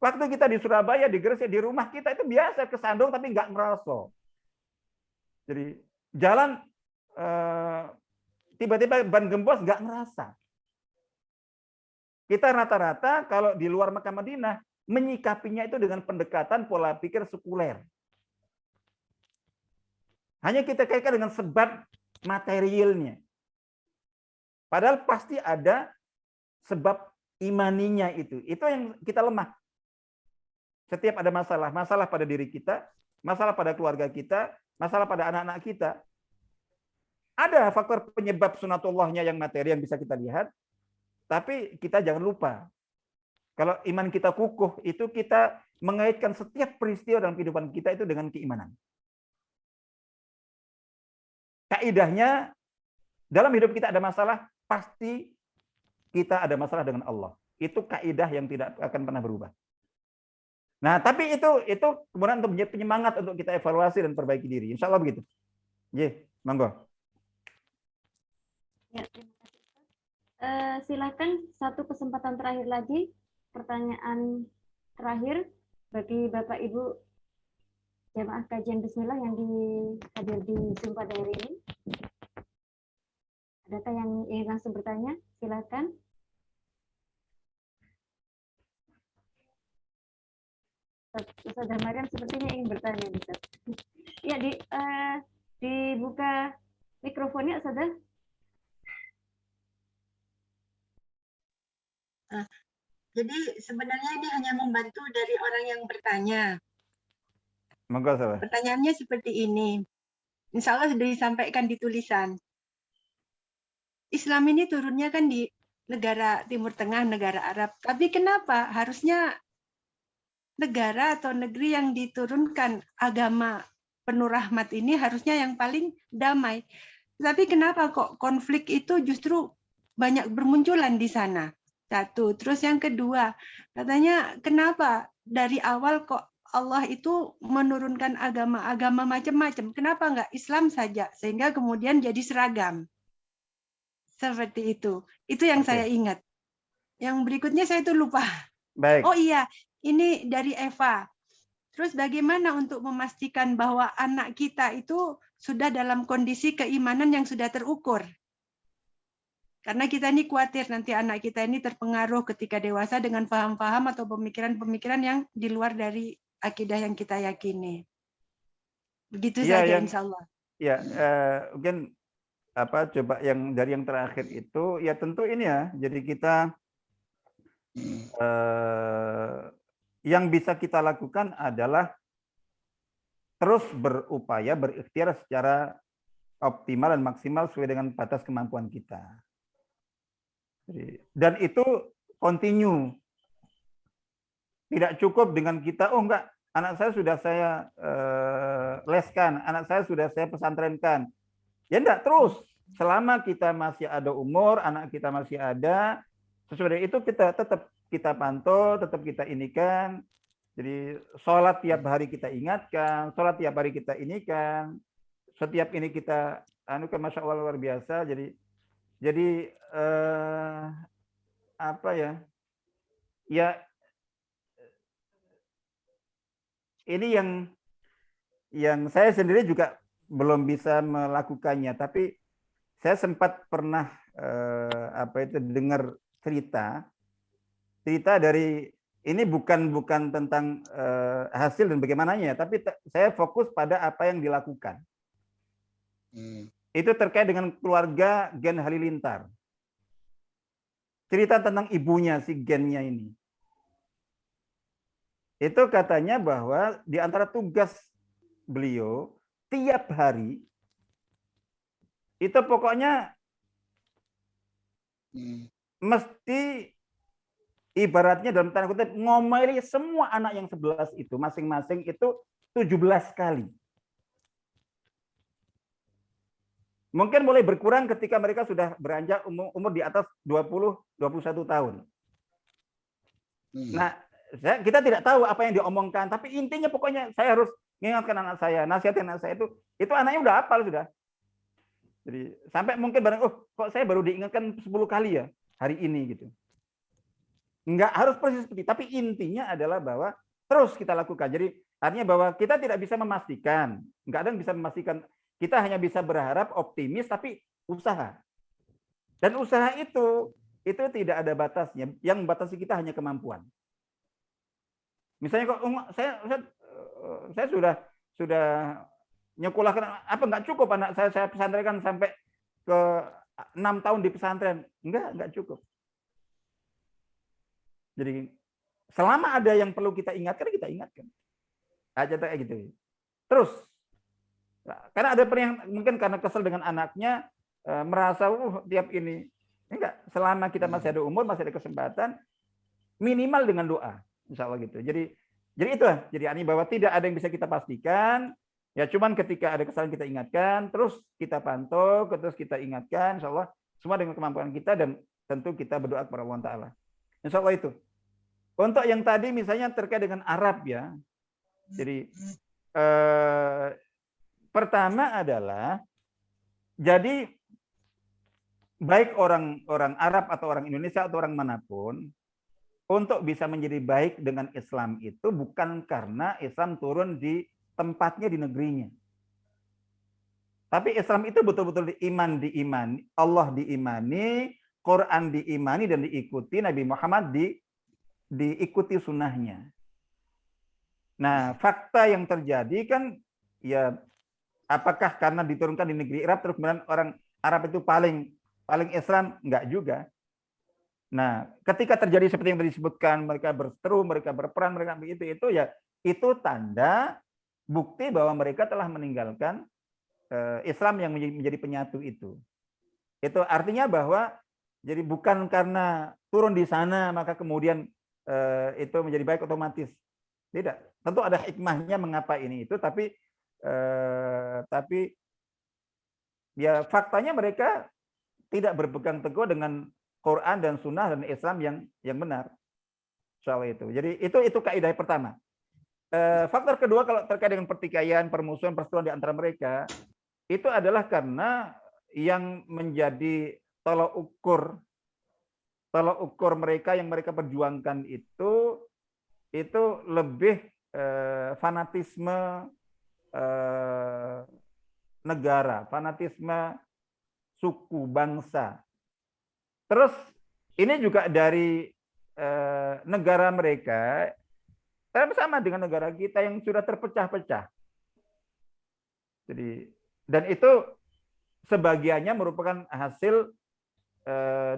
Waktu kita di Surabaya, di Gresik, di rumah kita itu biasa kesandung, tapi nggak ngerasa. Jadi jalan tiba-tiba ban gembos nggak ngerasa. Kita rata-rata kalau di luar Mekah Madinah menyikapinya itu dengan pendekatan pola pikir sekuler. Hanya kita kaitkan dengan sebab materialnya. Padahal pasti ada sebab imaninya itu. Itu yang kita lemah. Setiap ada masalah, masalah pada diri kita, masalah pada keluarga kita, masalah pada anak-anak kita. Ada faktor penyebab sunatullahnya yang materi yang bisa kita lihat. Tapi kita jangan lupa, kalau iman kita kukuh, itu kita mengaitkan setiap peristiwa dalam kehidupan kita itu dengan keimanan. Kaidahnya, dalam hidup kita ada masalah, pasti kita ada masalah dengan Allah. Itu kaidah yang tidak akan pernah berubah. Nah, tapi itu kemudian untuk menjadi penyemangat untuk kita evaluasi dan perbaiki diri. Insya Allah begitu. Ye, monggo. Ya, terima kasih. Silakan satu kesempatan terakhir lagi, pertanyaan terakhir bagi Bapak Ibu jamaah kajian Bismillah yang hadir di Zoom pada hari ini. Adakah yang ingin langsung bertanya? Silakan. Ustazah Maryam sepertinya ingin bertanya, Ustaz. Ya, dibuka mikrofonnya, Ustazah. Jadi sebenarnya ini hanya membantu dari orang yang bertanya. Monggo, sahabat. Pertanyaannya seperti ini. Insya Allah sudah disampaikan di tulisan. Islam ini turunnya kan di negara Timur Tengah, negara Arab. Tapi kenapa harusnya negara atau negeri yang diturunkan agama penuh rahmat ini harusnya yang paling damai. Tapi kenapa kok konflik itu justru banyak bermunculan di sana? Satu. Terus yang kedua, katanya kenapa dari awal kok Allah itu menurunkan agama-agama macam-macam. Kenapa nggak Islam saja? Sehingga kemudian jadi seragam. Seperti itu. Itu yang Oke. saya ingat. Yang berikutnya saya itu lupa. Baik. Oh iya, ini dari Eva. Terus bagaimana untuk memastikan bahwa anak kita itu sudah dalam kondisi keimanan yang sudah terukur? Karena kita ini khawatir nanti anak kita ini terpengaruh ketika dewasa dengan paham-paham atau pemikiran-pemikiran yang di luar dari akidah yang kita yakini. Begitu Iya, saja yang insya Allah. ya mungkin coba yang dari yang terakhir itu ya tentu ini ya. Jadi kita yang bisa kita lakukan adalah terus berupaya berikhtiar secara optimal dan maksimal sesuai dengan batas kemampuan kita. Dan itu continue. Tidak cukup dengan kita, oh enggak, anak saya sudah saya leskan, anak saya sudah saya pesantrenkan. Ya enggak, terus. Selama kita masih ada umur, anak kita masih ada, sesuai dengan itu kita tetap kita pantau, tetap kita inikan. Jadi sholat tiap hari kita ingatkan, sholat tiap hari kita inikan. Setiap ini kita, Masya Allah luar biasa. Jadi apa ya? Ya ini yang saya sendiri juga belum bisa melakukannya, tapi saya sempat pernah dengar cerita dari ini bukan tentang hasil dan bagaimananya, tapi saya fokus pada apa yang dilakukan. Itu terkait dengan keluarga Gen Halilintar. Cerita tentang ibunya si Gennya ini. Itu katanya bahwa di antara tugas beliau tiap hari itu pokoknya mesti ibaratnya dalam tanda kutip ngomeli semua anak yang 11 itu masing-masing itu 17 kali. Mungkin mulai berkurang ketika mereka sudah beranjak umur di atas 20-21 tahun. Nah, kita tidak tahu apa yang diomongkan, tapi intinya pokoknya saya harus mengingatkan anak saya, nasihatin anak saya itu anaknya udah hafal sudah. Jadi sampai mungkin barang, kok saya baru diingatkan 10 kali ya hari ini gitu. Enggak harus persis seperti, tapi intinya adalah bahwa terus kita lakukan. Jadi artinya bahwa kita tidak bisa memastikan, enggak ada yang bisa memastikan. Kita hanya bisa berharap optimis, tapi usaha. Dan usaha itu tidak ada batasnya. Yang membatasi kita hanya kemampuan. Misalnya kok saya sudah nyekolahkan apa nggak cukup anak saya pesantrenkan sampai ke 6 tahun di pesantren. Enggak cukup. Jadi selama ada yang perlu kita ingatkan, kita ingatkan. Aja kayak gitu. Terus karena ada yang mungkin karena kesel dengan anaknya merasa tiap ini enggak, selama kita masih ada umur, masih ada kesempatan, minimal dengan doa, insya Allah gitu. Jadi itu jadi artinya bahwa tidak ada yang bisa kita pastikan, ya cuman ketika ada kesalahan kita ingatkan, terus kita pantau, terus kita ingatkan, insya Allah semua dengan kemampuan kita dan tentu kita berdoa kepada Allah Taala. Insya Allah itu. Untuk yang tadi misalnya terkait dengan Arab ya, jadi pertama adalah, jadi baik orang Arab atau orang Indonesia atau orang manapun, untuk bisa menjadi baik dengan Islam itu bukan karena Islam turun di tempatnya di negerinya. Tapi Islam itu betul-betul diimani, Allah diimani, Quran diimani dan diikuti, Nabi Muhammad diikuti sunnahnya. Nah, fakta yang terjadi kan ya, apakah karena diturunkan di negeri Arab terus kemudian orang Arab itu paling Islam? Enggak juga. Nah, ketika terjadi seperti yang disebutkan, mereka berseteru, mereka berperang, mereka begitu, itu ya itu tanda bukti bahwa mereka telah meninggalkan Islam yang menjadi penyatu itu. Itu artinya bahwa jadi bukan karena turun di sana maka kemudian itu menjadi baik otomatis. Tidak. Tentu ada hikmahnya mengapa ini itu, tapi ya faktanya mereka tidak berpegang teguh dengan Quran dan Sunnah dan Islam yang benar soal itu. Jadi itu kaidah pertama. Faktor kedua kalau terkait dengan pertikaian, permusuhan, perseteruan di antara mereka itu adalah karena yang menjadi tolok ukur mereka yang mereka perjuangkan itu lebih fanatisme negara, fanatisme suku, bangsa. Terus ini juga dari negara mereka sama dengan negara kita yang sudah terpecah-pecah. Jadi dan itu sebagiannya merupakan hasil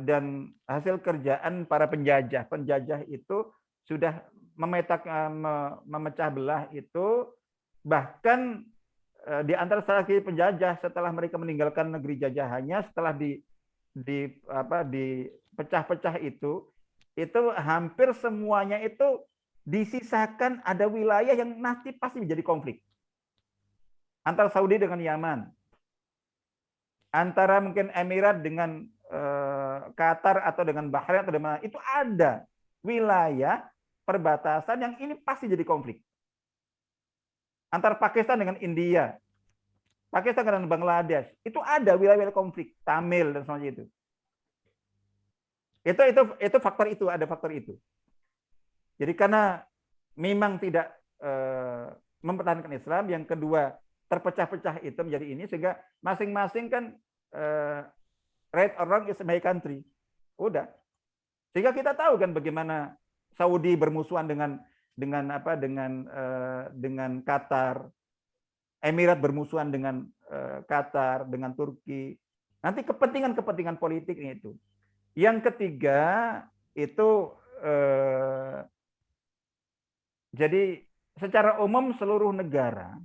dan hasil kerjaan para penjajah. Penjajah itu sudah memecah belah itu, bahkan di antara strategi penjajah setelah mereka meninggalkan negeri jajahannya, setelah dipecah-pecah itu hampir semuanya itu disisakan ada wilayah yang nanti pasti menjadi konflik. Antara Saudi dengan Yaman, antara mungkin Emirat dengan Qatar atau dengan Bahrain atau dengan itu ada wilayah perbatasan yang ini pasti jadi konflik. Antara Pakistan dengan India, Pakistan dengan Bangladesh, itu ada wilayah-wilayah konflik, Tamil dan semacamnya itu. Itu faktor itu, ada faktor itu. Jadi karena memang tidak mempertahankan Islam, yang kedua terpecah-pecah itu menjadi ini, sehingga masing-masing kan right or wrong is my country. Udah. Sehingga kita tahu kan bagaimana Saudi bermusuhan dengan Qatar, Emirat bermusuhan dengan Qatar, dengan Turki. Nanti kepentingan politik ini itu. Yang ketiga itu jadi secara umum seluruh negara,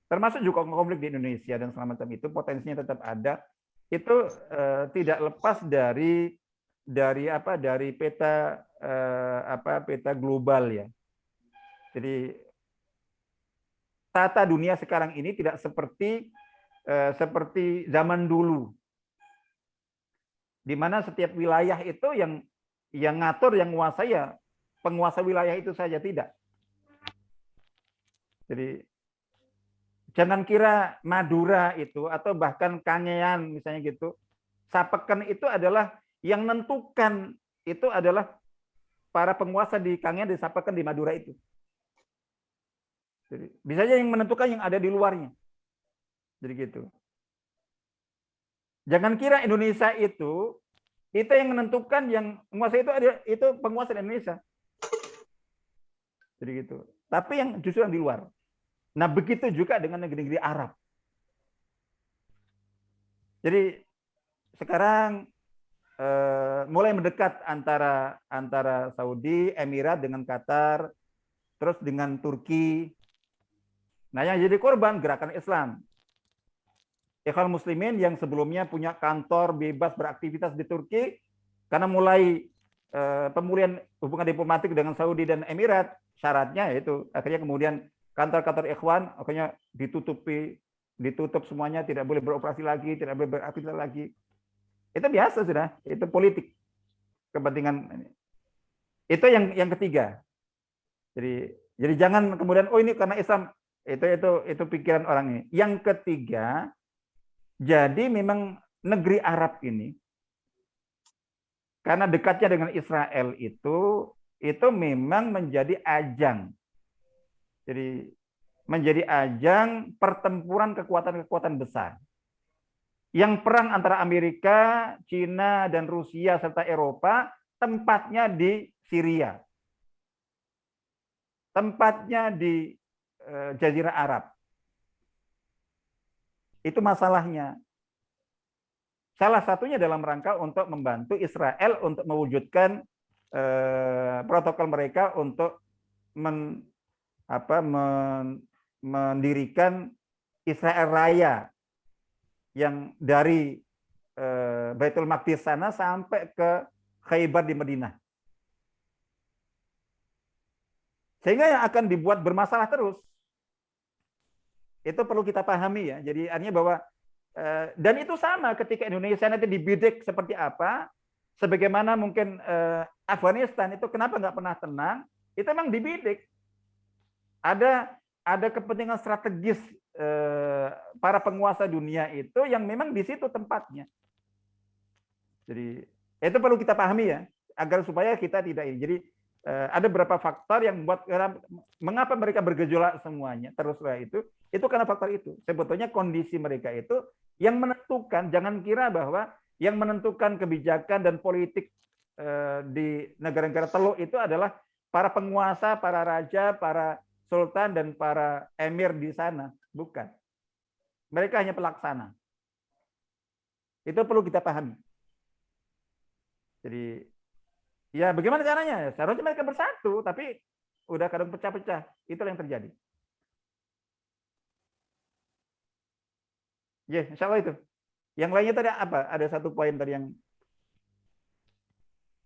termasuk juga konflik di Indonesia dan semacam itu, potensinya tetap ada. Itu tidak lepas dari peta peta global ya. Jadi tata dunia sekarang ini tidak seperti zaman dulu, di mana setiap wilayah itu yang ngatur, yang menguasai ya penguasa wilayah itu saja, tidak. Jadi jangan kira Madura itu atau bahkan Kangean misalnya gitu, Sapeken itu adalah yang menentukan, itu adalah para penguasa di Kangean, di Sapeken, di Madura itu. Jadi bisa aja yang menentukan yang ada di luarnya. Jadi gitu. Jangan kira Indonesia itu yang menentukan, yang menguasai itu penguasa di Indonesia. Jadi gitu. Tapi yang justru yang di luar. Nah, begitu juga dengan negeri-negeri Arab. Jadi sekarang mulai mendekat antara Saudi, Emirat dengan Qatar, terus dengan Turki. Nah, yang jadi korban gerakan Islam. Ikhwan Muslimin yang sebelumnya punya kantor bebas beraktivitas di Turki, karena mulai pemulihan hubungan diplomatik dengan Saudi dan Emirat, syaratnya yaitu akhirnya kemudian kantor-kantor Ikhwan akhirnya ditutup semuanya, tidak boleh beroperasi lagi, tidak boleh beraktivitas lagi. Itu biasa sudah, itu politik kepentingan. Itu yang ketiga. Jadi jangan kemudian ini karena Islam, itu pikiran orang ini. Yang ketiga, jadi memang negeri Arab ini karena dekatnya dengan Israel itu memang menjadi ajang. Jadi menjadi ajang pertempuran kekuatan-kekuatan besar. Yang perang antara Amerika, Cina, dan Rusia serta Eropa tempatnya di Syria. Tempatnya di Jazirah Arab. Itu masalahnya. Salah satunya dalam rangka untuk membantu Israel untuk mewujudkan protokol mereka untuk mendirikan Israel Raya yang dari Baitul Maqdis sana sampai ke Khaybar di Madinah. Sehingga yang akan dibuat bermasalah terus. Itu perlu kita pahami ya. Jadi artinya bahwa dan itu sama ketika Indonesia nanti dibidik seperti apa, sebagaimana mungkin Afghanistan itu kenapa nggak pernah tenang, itu memang dibidik. Ada kepentingan strategis para penguasa dunia itu yang memang di situ tempatnya. Jadi itu perlu kita pahami ya, agar supaya kita tidak ini. Jadi ada beberapa faktor yang membuat mengapa mereka bergejolak semuanya teruslah itu karena faktor itu. Sebetulnya kondisi mereka itu yang menentukan. Jangan kira bahwa yang menentukan kebijakan dan politik di negara-negara Teluk itu adalah para penguasa, para raja, para sultan dan para emir di sana. Bukan. Mereka hanya pelaksana. Itu perlu kita pahami. Jadi ya bagaimana caranya? Seharusnya mereka bersatu, tapi udah kadang pecah-pecah. Itulah yang terjadi. Ya, insya Allah itu. Yang lainnya tadi apa? Ada satu poin tadi yang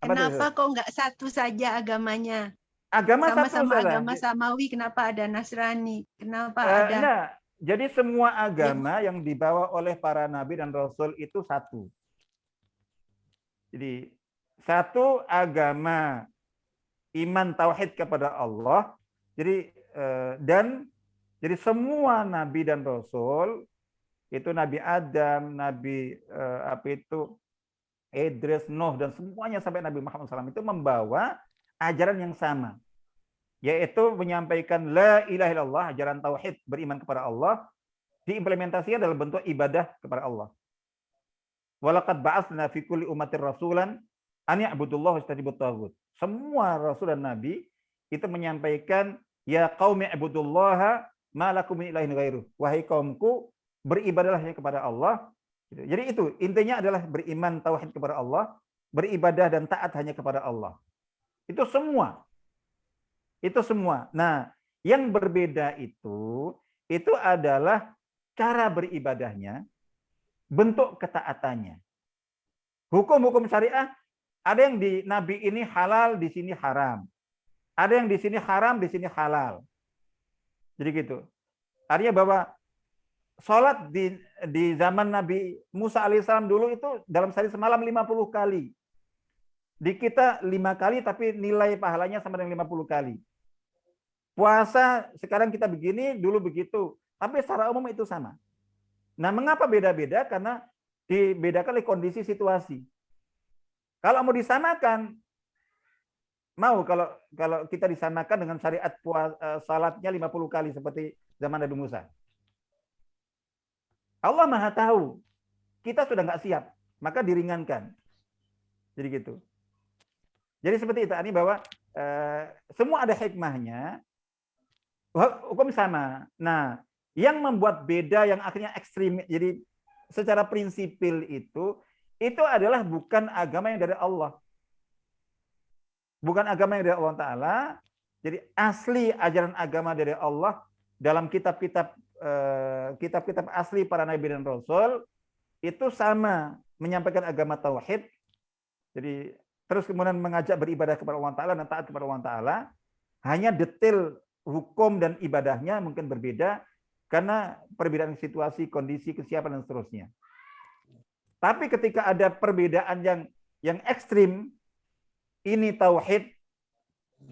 apa Kenapa tadi? kok nggak satu saja agamanya? Agama Sama-sama satu, agama Samawi, kenapa ada Nasrani? Kenapa ada? Nah, jadi semua agama yang dibawa oleh para nabi dan rasul itu satu. Jadi satu agama iman tauhid kepada Allah. Jadi jadi semua nabi dan rasul itu Nabi Adam, Nabi Idris, Nuh dan semuanya sampai Nabi Muhammad SAW itu membawa ajaran yang sama, yaitu menyampaikan la ilaha illallah, ajaran tauhid, beriman kepada Allah, diimplementasikan dalam bentuk ibadah kepada Allah. Walaqad ba'atsna fi kulli ummatin rasulan an ya'budullaha wajtanibut taghut. Semua rasul dan nabi itu menyampaikan ya qaumi ibudullaha ma lakum min ilahin ghairuh. Wahai kaumku, beribadahlah hanya kepada Allah. Jadi itu intinya adalah beriman tauhid kepada Allah, beribadah dan taat hanya kepada Allah. Itu semua. Itu semua. Nah, yang berbeda itu adalah cara beribadahnya, bentuk ketaatannya. Hukum-hukum syariah, ada yang di nabi ini halal, di sini haram. Ada yang di sini haram, di sini halal. Jadi gitu. Artinya bahwa sholat di zaman Nabi Musa alaihissalam dulu itu dalam sehari semalam 50 kali. Di kita 5 kali, tapi nilai pahalanya sama dengan 50 kali. Puasa sekarang kita begini, dulu begitu. Tapi secara umum itu sama. Nah, mengapa beda-beda? Karena dibedakan oleh kondisi situasi. Kalau mau disamakan, kalau kita disamakan dengan syariat salatnya 50 kali seperti zaman Nabi Musa. Allah Maha tahu. Kita sudah nggak siap, maka diringankan. Jadi gitu. Jadi seperti itu. Ini bahwa semua ada hikmahnya. Hukum sama. Nah, yang membuat beda, yang akhirnya ekstrim, jadi secara prinsipil itu adalah bukan agama yang dari Allah. Bukan agama yang dari Allah Ta'ala. Jadi asli ajaran agama dari Allah dalam kitab-kitab asli para nabi dan rasul itu sama, menyampaikan agama tauhid. Jadi terus kemudian mengajak beribadah kepada Allah Ta'ala dan taat kepada Allah Ta'ala. Hanya detail hukum dan ibadahnya mungkin berbeda karena perbedaan situasi, kondisi, kesiapan dan seterusnya. Tapi ketika ada perbedaan yang ekstrim, ini tauhid,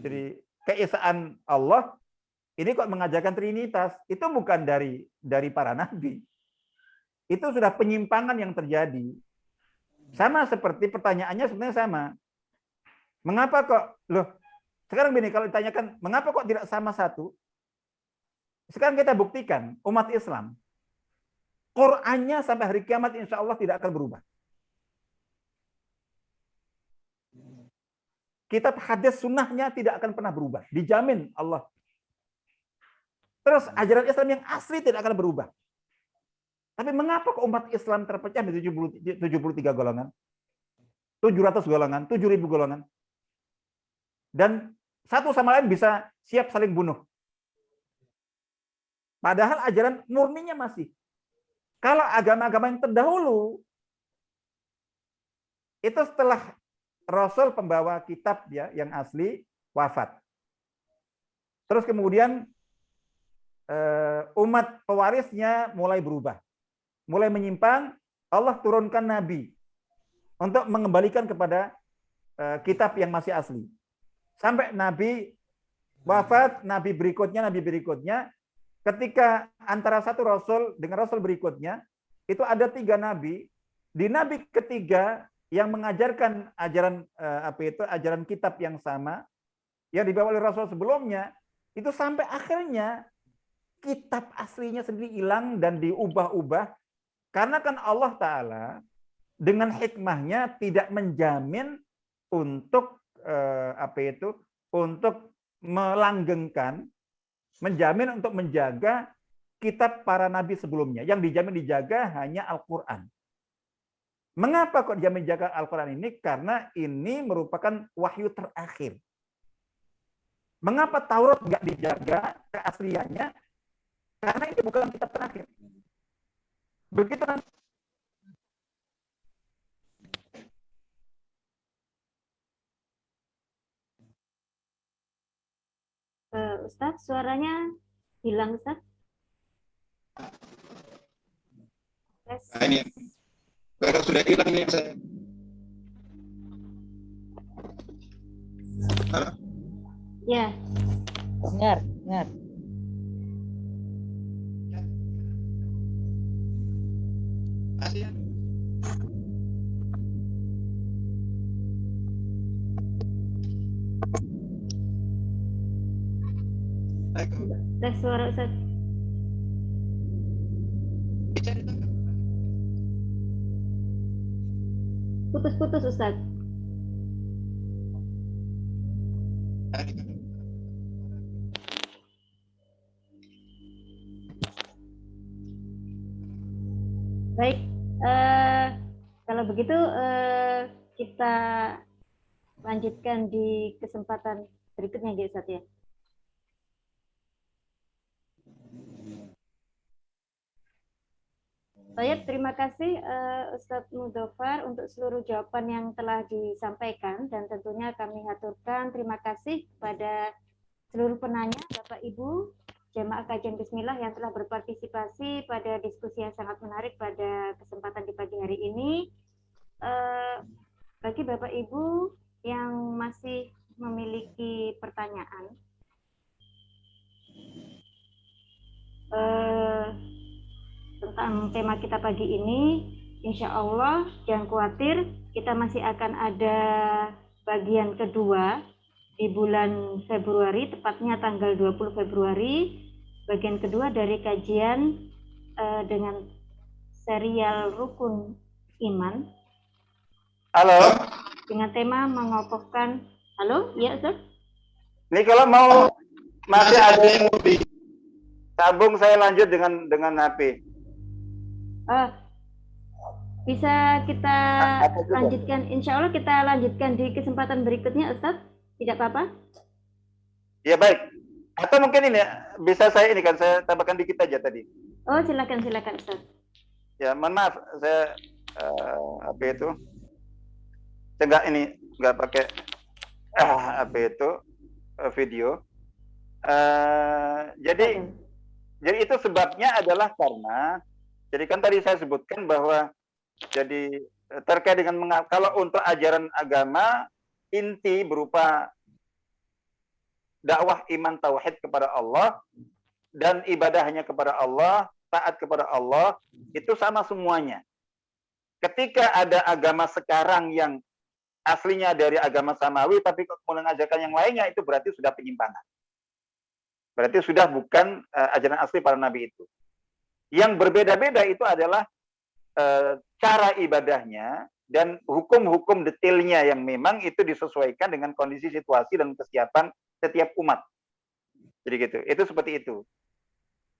jadi keesaan Allah, ini kok mengajarkan Trinitas, itu bukan dari para nabi. Itu sudah penyimpangan yang terjadi. Sama seperti pertanyaannya sebenarnya sama. Mengapa kok, sekarang begini, kalau ditanyakan, mengapa kok tidak sama satu? Sekarang kita buktikan, umat Islam, Qur'annya sampai hari kiamat insya Allah tidak akan berubah. Kitab hadis sunnahnya tidak akan pernah berubah. Dijamin Allah. Terus ajaran Islam yang asli tidak akan berubah. Tapi mengapa kok umat Islam terpecah di 73 golongan? 700 golongan, 7.000 golongan. Dan satu sama lain bisa siap saling bunuh. Padahal ajaran murninya masih. Kalau agama-agama yang terdahulu, itu setelah Rasul pembawa kitab ya yang asli wafat. Terus kemudian umat pewarisnya mulai berubah. Mulai menyimpang, Allah turunkan nabi untuk mengembalikan kepada kitab yang masih asli. Sampai nabi wafat, nabi berikutnya, ketika antara satu rasul dengan rasul berikutnya, itu ada 3 nabi. Di nabi ketiga yang mengajarkan ajaran ajaran kitab yang sama yang dibawa oleh rasul sebelumnya, itu sampai akhirnya kitab aslinya sendiri hilang dan diubah-ubah, karena kan Allah Ta'ala dengan hikmahnya tidak menjamin untuk untuk melanggengkan, menjamin untuk menjaga kitab para nabi sebelumnya. Yang dijamin dijaga hanya Al-Quran. Mengapa kok dijamin dijaga Al-Quran ini? Karena ini merupakan wahyu terakhir. Mengapa Taurat nggak dijaga keasliannya? Karena ini bukan kitab terakhir. Begitu nanti. Ustadz, suaranya hilang, Ustadz. Nah, ini baru sudah hilang nih saya. Halo? Ya. Dengar. Masih ya? Tes suara Ustadz. Putus-putus Ustadz. Baik, kalau begitu kita lanjutkan di kesempatan berikutnya ya Ustadz ya. Baik, terima kasih Ustadz Mudofar untuk seluruh jawaban yang telah disampaikan, dan tentunya kami haturkan terima kasih kepada seluruh penanya, Bapak Ibu, jemaah kajian Bismillah yang telah berpartisipasi pada diskusi yang sangat menarik pada kesempatan di pagi hari ini. Bagi Bapak Ibu yang masih memiliki pertanyaan, tentang tema kita pagi ini, insya Allah jangan khawatir, kita masih akan ada bagian kedua di bulan Februari, tepatnya tanggal 20 Februari, bagian kedua dari kajian dengan serial Rukun Iman. Halo. Dengan tema mengokohkan. Halo, ya Ustaz? Ini kalau mau masih ada yang lebih, sambung saya lanjut dengan HP. Bisa kita lanjutkan, insya Allah kita lanjutkan di kesempatan berikutnya Ustaz, tidak apa-apa? Ya baik, atau mungkin ini bisa saya ini kan saya tambahkan dikit aja tadi. Oh silakan Ustaz. Ya mohon maaf, saya HP itu saya nggak pakai HP itu video. Jadi itu sebabnya adalah karena, jadi kan tadi saya sebutkan bahwa jadi terkait dengan kalau untuk ajaran agama inti berupa dakwah iman tauhid kepada Allah dan ibadahnya kepada Allah, taat kepada Allah, itu sama semuanya. Ketika ada agama sekarang yang aslinya dari agama samawi tapi kemudian mengajarkan yang lainnya, itu berarti sudah penyimpangan. Berarti sudah bukan ajaran asli para nabi itu. Yang berbeda-beda itu adalah cara ibadahnya dan hukum-hukum detailnya yang memang itu disesuaikan dengan kondisi situasi dan kesiapan setiap umat. Jadi gitu. Itu seperti itu.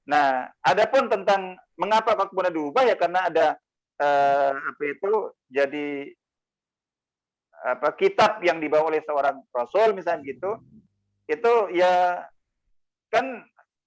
Nah, adapun tentang mengapa kok kemudian diubah, ya karena ada jadi kitab yang dibawa oleh seorang rasul misalnya gitu. Itu ya kan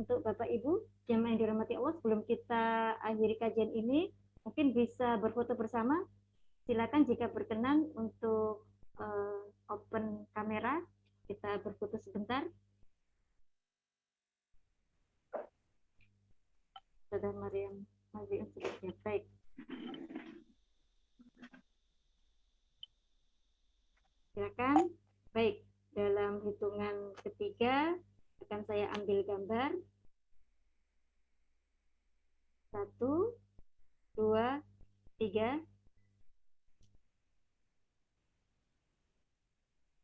untuk Bapak Ibu jemaah yang dirahmati Allah, sebelum kita akhiri kajian ini, mungkin bisa berfoto bersama. Silakan jika berkenan untuk open kamera, kita berfoto sebentar. Saudara Mariam, sudah siap. Baik. Silakan. Baik, dalam hitungan ketiga akan saya ambil gambar. 1, 2, 3.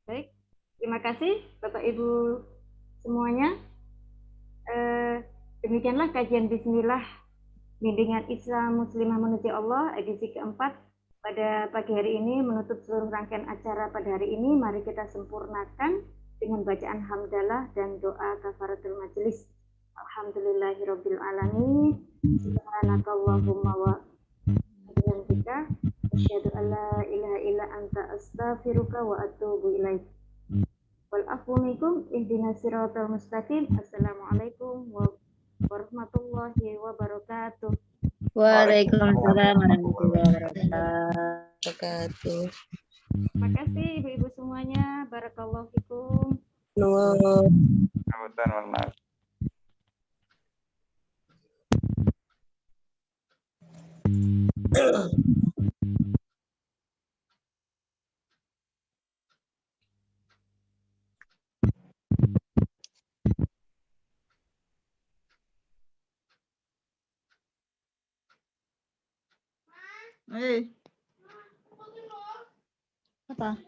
Baik, terima kasih Bapak Ibu semuanya. Demikianlah kajian Bismillah Bimbingan Islam Muslimah Menuju Allah edisi keempat pada pagi hari ini, menutup seluruh rangkaian acara pada hari ini. Mari kita sempurnakan dengan bacaan hamdalah dan doa kafaratul majelis. Alhamdulillahirabbil alamin. Subhanakallahumma wa bihamdika asyhadu an la ilaha illa anta astaghfiruka wa atubu ilaik. Wal afwu minkum ihdinas siratal mustaqim. Assalamualaikum warahmatullahi wabarakatuh. Waalaikumsalam warahmatullahi wabarakatuh. Terima kasih ibu-ibu semuanya. Barakallahu fikum. Mohon maaf. Apa?